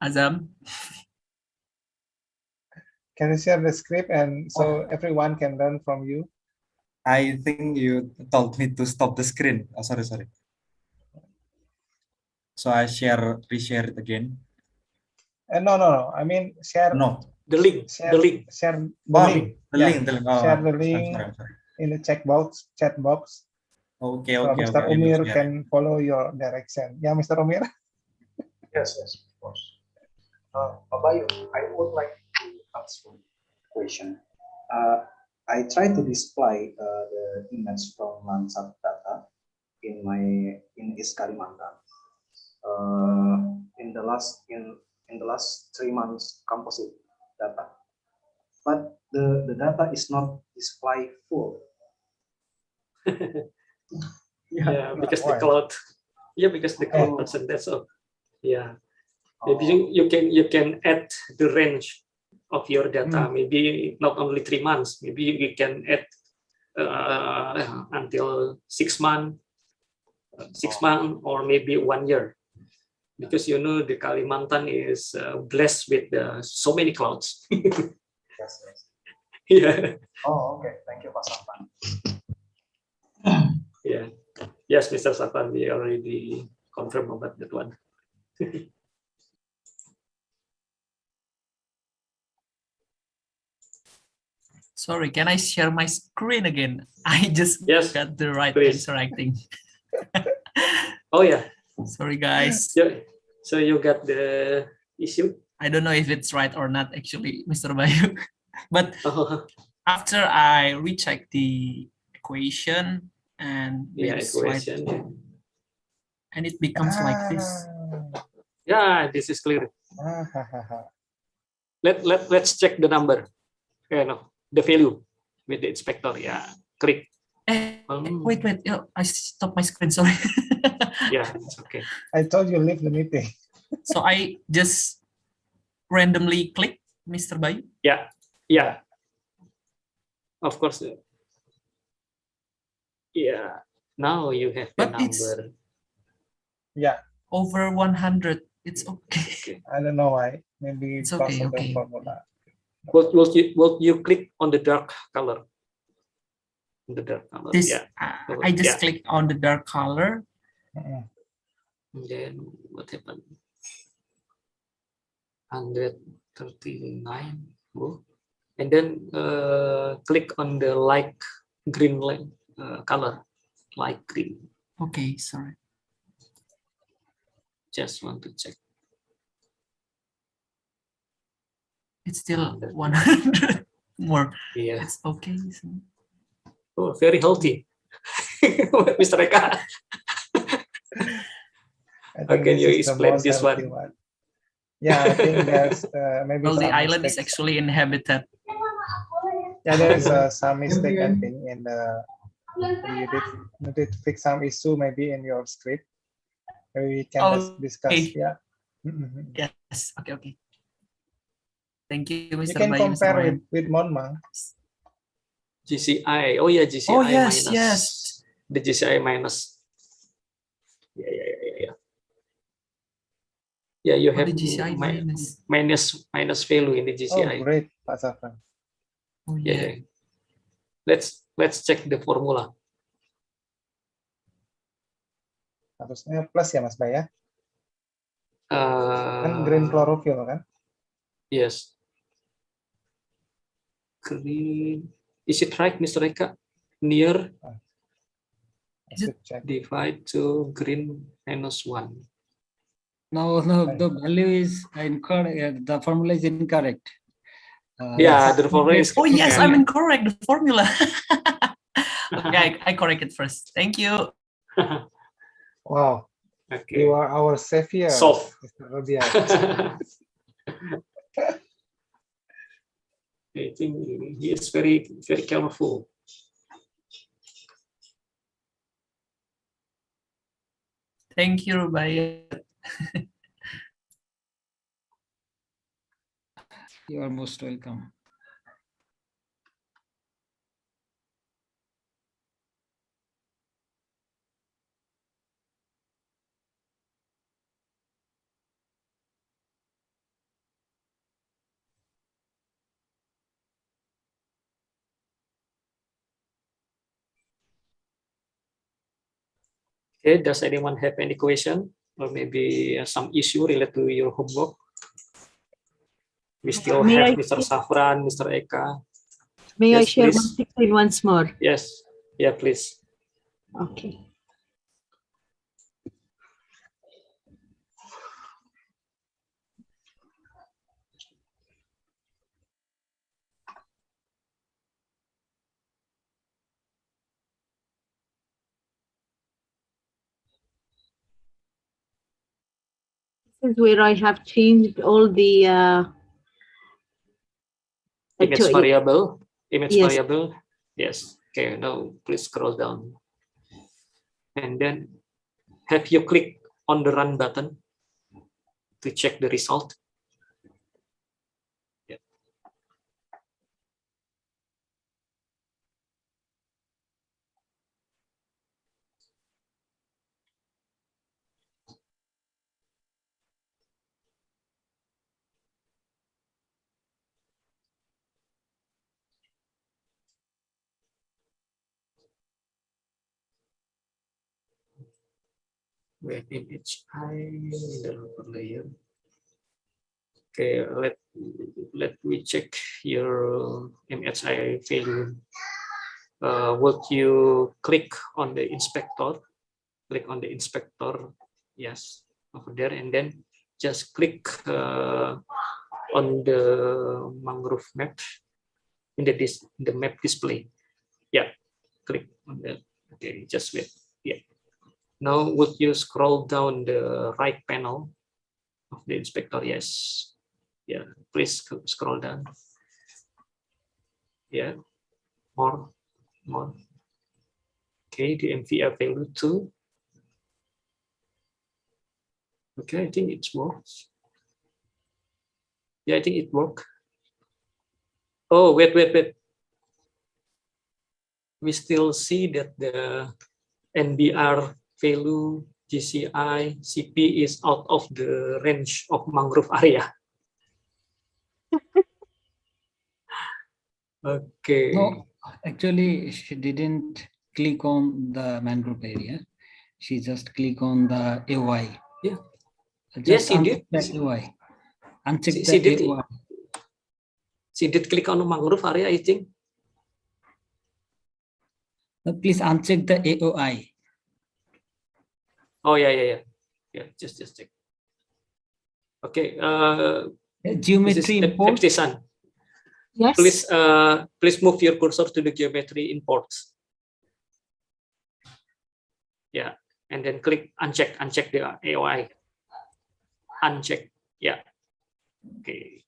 Azam. Can you share the script and so everyone can learn from you? I think you told me to stop the screen. Oh, sorry. So I reshare it again. No. I mean share. No. The link. Share the link. The link. Oh, share the link I'm sorry. in the chat box. Okay, So okay, Mr. okay. Umir can follow your direction. Yeah, Mr. Umir. Yes, yes, of course. Bayu, I would like to ask one question. I try to display the image from Landsat data in East Kalimantan. In the last 3 months composite data, but the data is not displayed full. Yeah, because why? the cloud. Yeah, because the cloud percentage of. Yeah, maybe you can add the range of your data. Maybe not only 3 months. Maybe you can add until 6 months, 6 months, or maybe 1 year. Because you know the Kalimantan is blessed with so many clouds. Yes, yes. Yeah. Oh, okay. Thank you, Pak Safran. Yeah. Yes, Mr. Safran, we already confirmed about that one. Sorry, can I share my screen again? I just got the right answer, I think. Oh yeah. Sorry, guys. Yeah. So you got the issue? I don't know if it's right or not, actually, Mr. Bayu. But after I recheck the equation and maybe slide, and it becomes like this. Yeah, this is clear. Let's check the number. No, the value with the inspector. Yeah, click. Wait, I stopped my screen. Sorry. Yeah, it's okay. I told you leave the meeting. So I just randomly click, Mr. Bayu. Yeah, yeah. Of course. Yeah. Now you have the number. Yeah. Over 100. It's okay. I don't know why. Maybe it's okay. Okay. Formula. Will you click on the dark color? The dark color. This, yeah. I just click on the dark color. Then what happened? 139. Oh. And then click on the light green color. Light green. Okay, sorry. Just want to check. It's still 100 more. Yeah. It's okay. Oh, very healthy. Mr. Eka. How can you explain this one? Yeah, I think there's maybe well, the some island mistakes. is actually inhabited. Yeah, there's some mistake I think in the you did fix some issue maybe in your script. Maybe we can discuss. Yeah. Yes. Okay. Thank you, Mr. You can Bayu, compare with Monmang. GCI. Oh yeah, GCI oh, yes, minus. Yes. The GCI minus. Yeah. Yeah, you have the GCI minus value in the GCI. Oh, great, Pak Safran. Oh, yeah. Let's check the formula. Harusnya plus ya, Mas Bay ya? Kan green chlorophyll kan? Yes. Green. Is it right, Mr. Eka? Near. Divide to green minus 1. No, the value is incorrect. The formula is incorrect. Yeah, the formula is. Oh yes, I'm incorrect. The formula. Okay, I correct it first. Thank you. Wow. Okay. You are our savior, Mr. Rodia. I think he is very careful. Thank you, Rubaiyat. You are most welcome. Okay, does anyone have any question or maybe some issue related to your homework? We still have Mr. Safran, Mr. Eka. May Yes, I share please. one screen once more? Yes. Yeah, please. Okay. This is where I have changed all the image variable. Image yes. variable. Yes. Okay. Now please scroll down, and then have you click on the run button to check the result? Yeah. Where MHI the upper layer. Okay, let me check your MHI value. Would you click on the inspector? Click on the inspector, yes, over there, and then just click on the mangrove map in the map display. Yeah, click on that. Okay, just wait. Yeah. Now, would you scroll down the right panel of the inspector? Yes. Yeah, please scroll down. Yeah, more. Okay, the MVR value 2. Okay, I think it works. Yeah, I think it worked. Oh, wait. We still see that the NBR value, GCI, CP is out of the range of mangrove area. Okay. No, actually, she didn't click on the mangrove area. She just click on the AOI. Yeah. Just yes, she did. That AOI. Uncheck She the did. AOI. She did click on the mangrove area, I think. Please uncheck the AOI. Oh yeah. Just check. Okay. Geometry import. Yes. Please move your cursor to the geometry imports. Yeah, and then click uncheck the AOI. Uncheck. Yeah. Okay.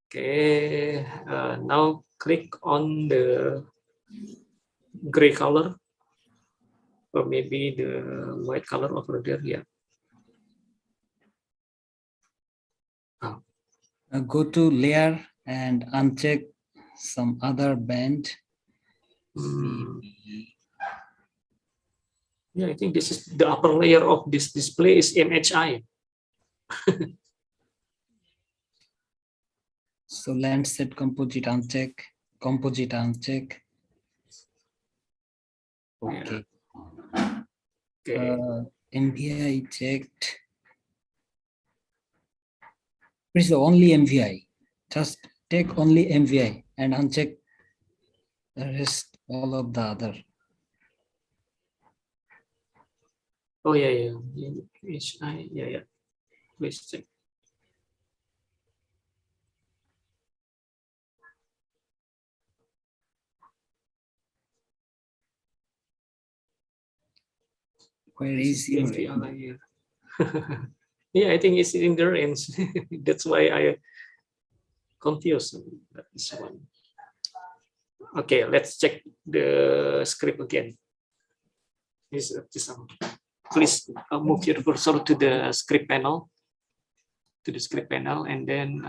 Okay. Now click on the gray color, or maybe the white color over there. Yeah. Go to layer and uncheck some other band. Yeah, I think this is the upper layer of this display is MHI. So Landscape composite uncheck, composite uncheck. Okay. Okay. MVI checked. Press only MVI. Just take only MVI and uncheck the rest, all of the other. Oh yeah. MHI. Yeah. Please check. Where is your MVI? Yeah, I think it's in the range. That's why I confused. That is one. Okay, let's check the script again. Please move your cursor to the script panel. And then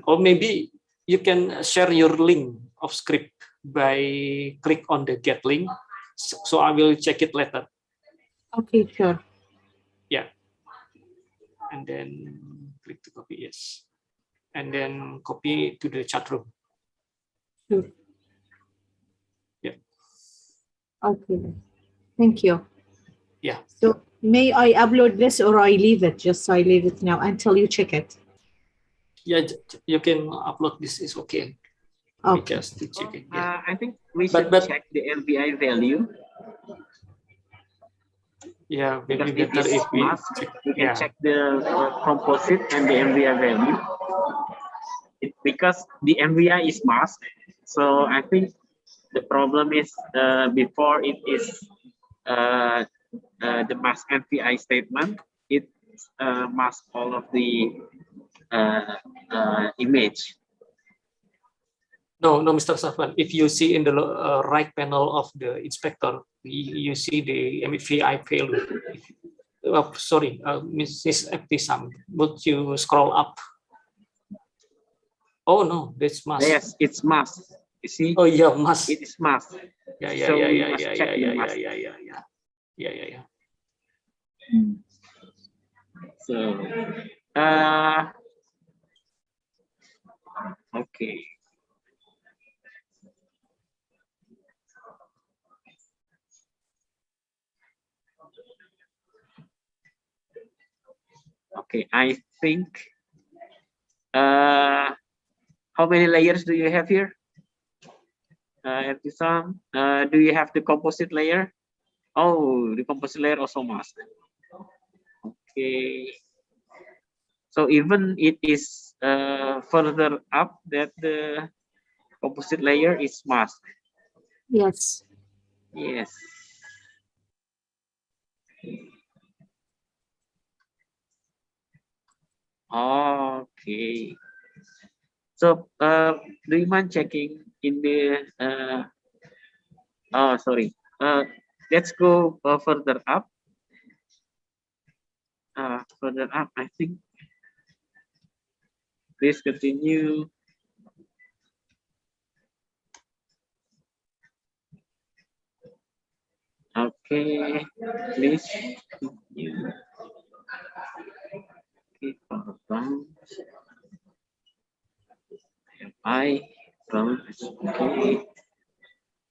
or maybe you can share your link of script by click on the get link. So I will check it later. Okay, sure. Yeah. And then click to copy, yes. And then copy to the chat room. Sure. Yeah. Okay. Thank you. Yeah. So may I upload this or I leave it? Just I leave it now until you check it. Yeah, you can upload this, is okay. Okay. Just to check it. Yeah. I think we should check the MVI value. Yeah, maybe Because better it is if we mask, check. we can Yeah. check the composite and the MVI value. Because the MVI is masked, so I think the problem is before it is the mask MVI statement, it masks all of the image. No, Mr. Safwan, if you see in the right panel of the inspector, you see the MVI value. Sorry, Mrs. Eftisam, would you scroll up? Oh no, that's mask. Yes, it's mask. You see? Oh yeah, mask. It is mask. Yeah. So we must check the mask. Yeah. So, okay. Okay, I think, how many layers do you have here? Do you have the composite layer? Oh, the composite layer also masked. Okay. So even it is further up that the composite layer is masked. Yes. Yes. Okay. So do you mind checking in the oh sorry. Let's go further up. Further up, I think. Please continue. Okay, please continue. Okay, bounce. I bounce. Okay.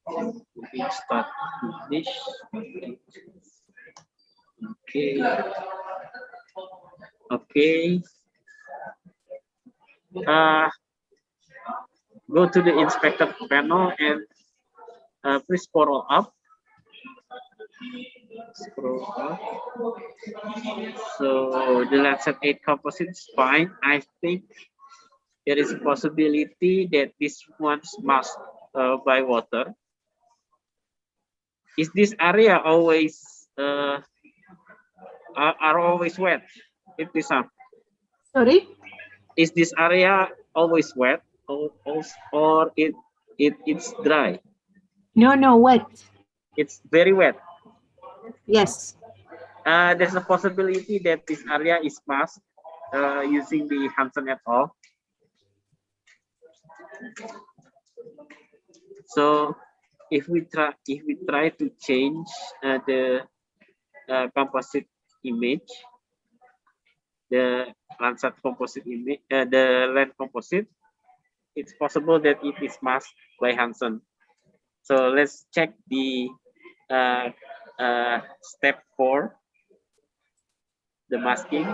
We start finish. Okay. Okay. Go to the inspector panel and please scroll up. Scroll up. So the Lancet 8 composite is fine. I think there is a possibility that this one's masked by water. Is this area always are always wet? If this Sorry? Is this area always wet or it's dry? No, wet. It's very wet. Yes. There's a possibility that this area is masked using the Hansen et al. So if we try to change the composite image, the Landsat composite image, the land composite, it's possible that it is masked by Hansen. So let's check the step 4, the masking.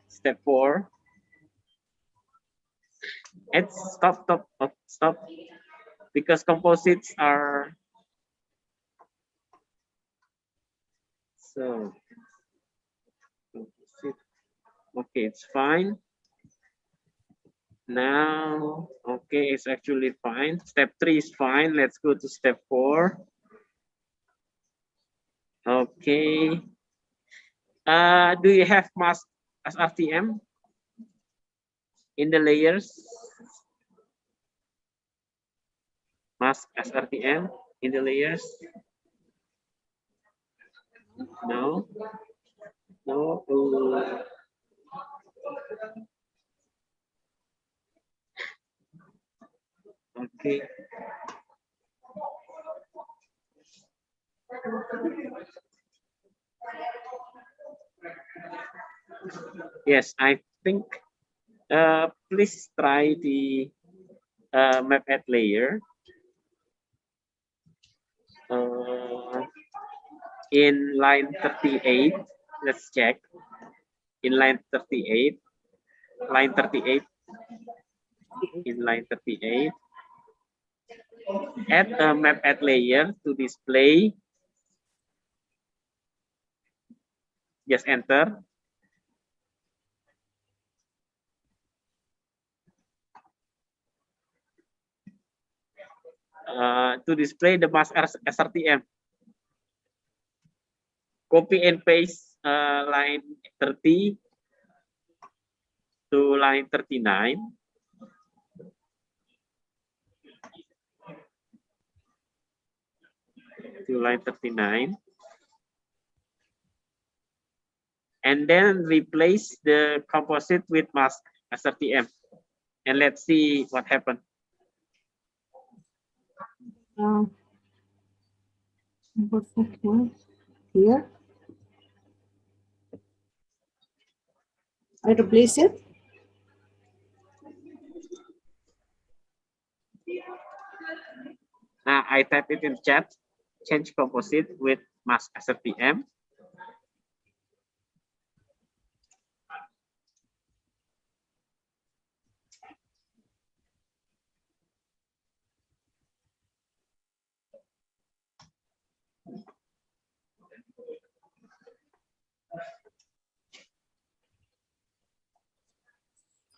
Step 4. And stop, because composites are so. Okay, it's fine. Now, okay, it's actually fine. Step 3 is fine. Let's go to step 4. Okay. Do you have mask as RTM in the layers? Mask as RTM in the layers? No. No. Okay. Yes, I think please try the map at layer in line 38. Let's check in line 38. in line 38. Add a map add layer to display. Just enter. To display the mask SRTM. Copy and paste line 30 to line 39. To line 39. And then replace the composite with mask SRTM. And let's see what happened. Here. I replace it. Now I type it in chat, change composite with mask SRTM.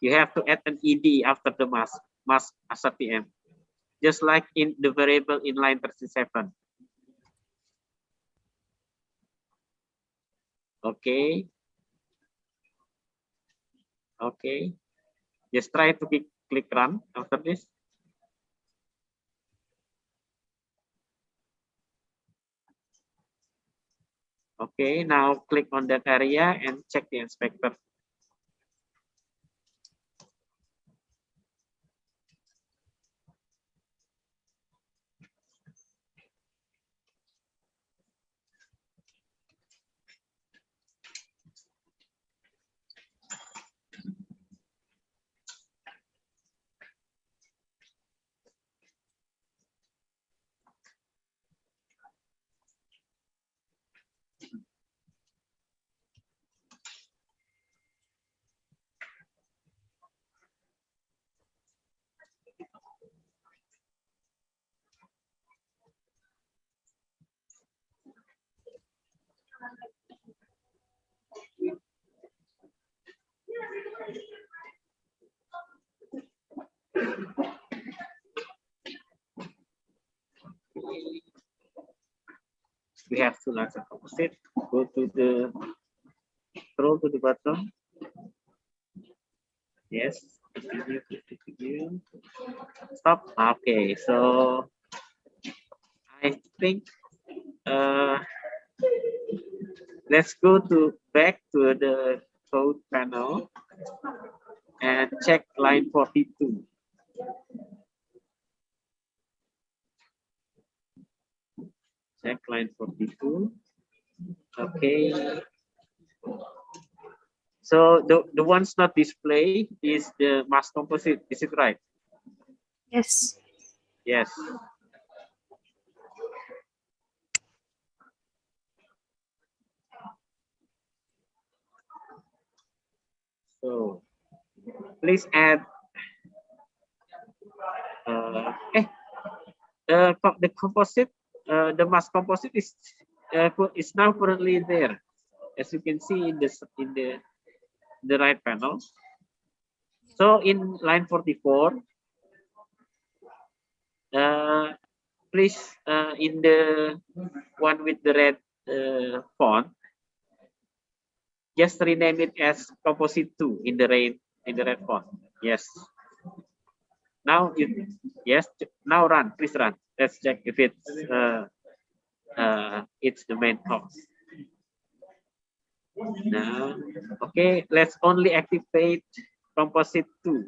You have to add an ED after the mask SRTM, just like in the variable in line 37. Okay. Okay. Just try to click run after this. Okay, now click on that area and check the inspector. We have two lines of composite. Go to the scroll to the bottom. Yes. Continue. Stop. Okay. So I think let's go back to the code panel and check line 42. Check line 42. Okay. So the ones not displayed is the mask composite. Is it right? Yes. Yes. So please add the composite, the mask composite is now currently there, as you can see in the right panel. So in line 44, please in the one with the red font, just rename it as composite 2 in the red font. Yes. Now now run, please run. Let's check if it's the main course. Now, okay, let's only activate composite 2.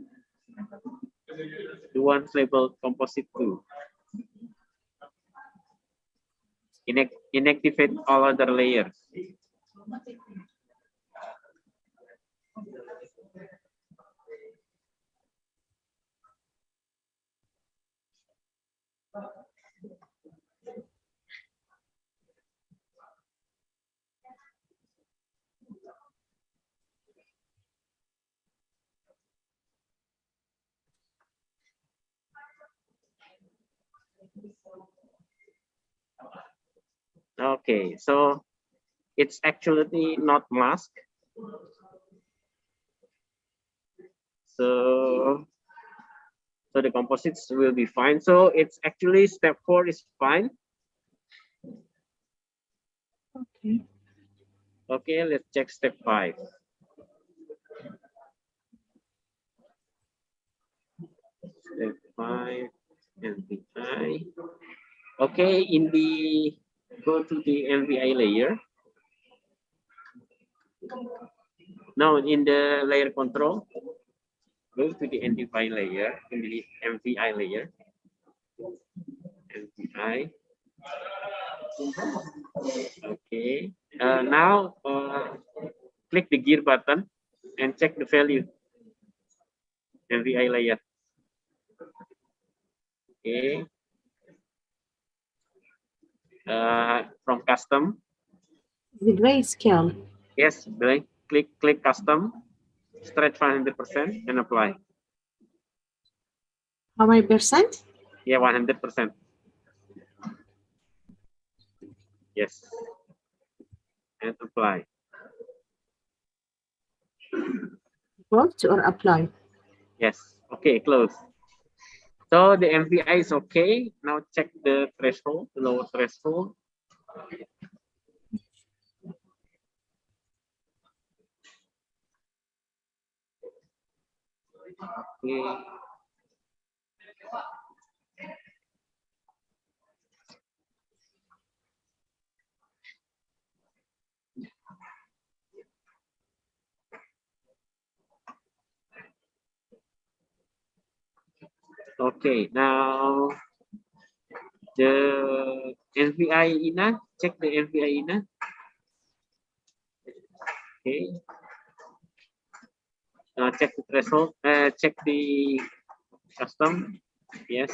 The ones labeled composite 2. Inactivate all other layers. Okay, so it's actually not mask. So the composites will be fine. So it's actually step 4 is fine. Okay. Okay, let's check step 5. Step 5 MVI. Okay, go to the MVI layer. Now in the layer control, go to the MVI layer, in the MVI layer. MVI. Okay. Now click the gear button and check the value. MVI layer. Okay. From custom. The grayscale. Yes, click custom, stretch 500% and apply. How many percent? Yeah, 100%. Yes. And apply. Close or apply? Yes. Okay, close. So the MVI is okay. Now check the threshold, the lower threshold. Okay. Okay, now the MVI INA, check the MVI INA. Okay. Now check the threshold, check the custom. Yes.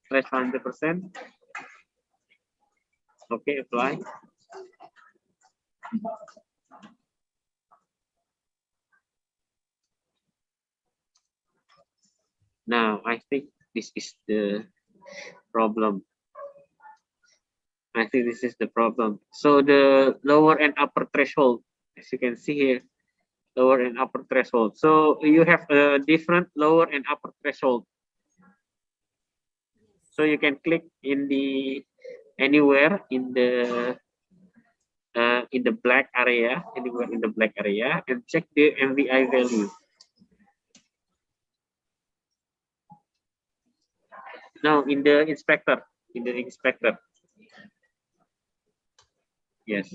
Stretch 100%. Okay, apply. Now, I think this is the problem. I think this is the problem. So the lower and upper threshold, as you can see here, lower and upper threshold. So you have a different lower and upper threshold. So you can click in the anywhere in the black area, anywhere in the black area, and check the MVI value. Now in the inspector, yes.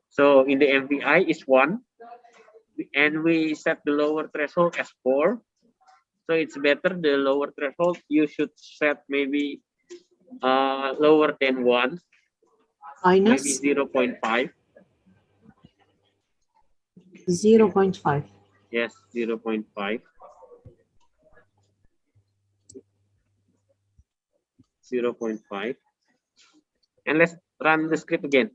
So in the MVI is 1, and we set the lower threshold as 4. So it's better the lower threshold. You should set maybe lower than 1, maybe 0.5. 0.5. Yes, 0.5. 0.5. And let's run the script again.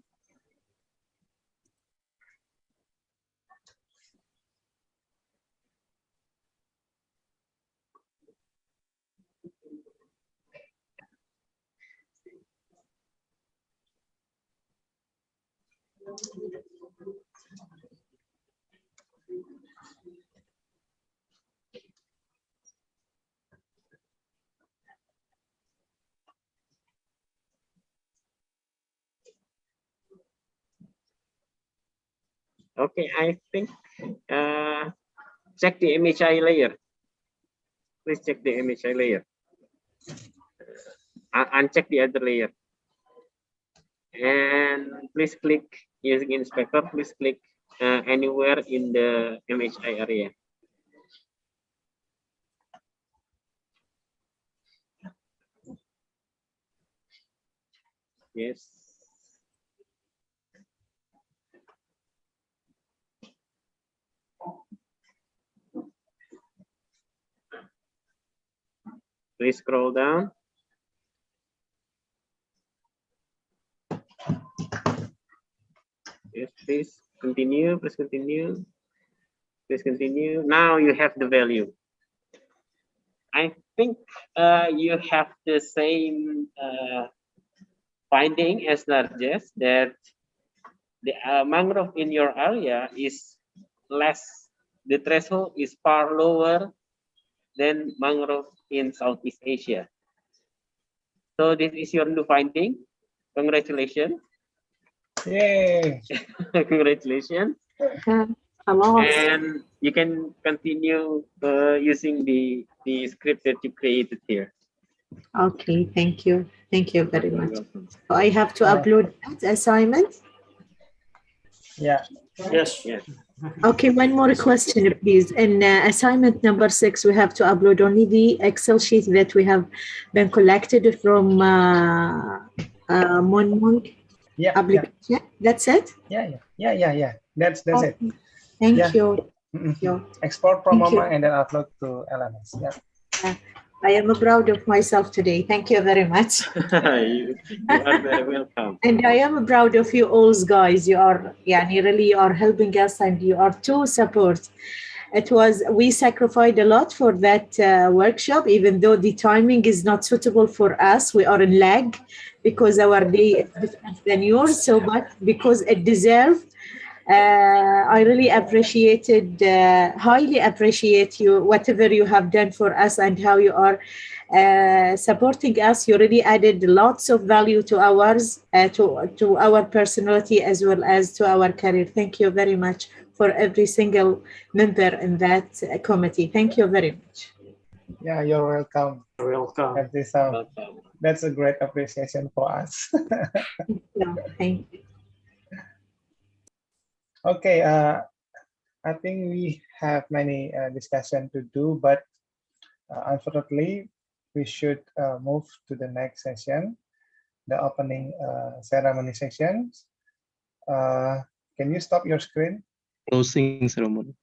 Okay, I think check the MHI layer. Please check the MHI layer. Uncheck the other layer. And please click using inspector. Please click anywhere in the MHI area. Yes. Please scroll down. Yes, please continue. Please continue. Please continue. Now you have the value. I think you have the same finding as Narjes, that the mangrove in your area is less, the threshold is far lower than mangrove in Southeast Asia. So this is your new finding. Congratulations. Yay. Congratulations. And you can continue using the script that you created here. Okay, thank you. Thank you very much. So I have to upload that assignment? Yeah. Yes. Yes. Okay, one more question, please. In assignment number 6, we have to upload only the Excel sheet that we have been collected from Monmouth application. Yeah. That's it? Yeah. That's Okay. it. Thank you. Thank you. Export from Thank you. MAMA and then upload to LMS. Yeah. I am proud of myself today. Thank you very much. You are very welcome. And I am proud of you all, guys. You are, really are helping us, and you are too support. We sacrificed a lot for that workshop, even though the timing is not suitable for us. We are in lag because our day is different than yours. So, but because it deserves, I really highly appreciate you, whatever you have done for us and how you are supporting us. You really added lots of value to ours, to our personality as well as to our career. Thank you very much for every single member in that committee. Thank you very much. Yeah, you're welcome. You're welcome. That's a great appreciation for us. Thank you. Okay, I think we have many discussion to do, but unfortunately, we should move to the next session, the opening ceremony section. Can you stop your screen? Closing ceremony.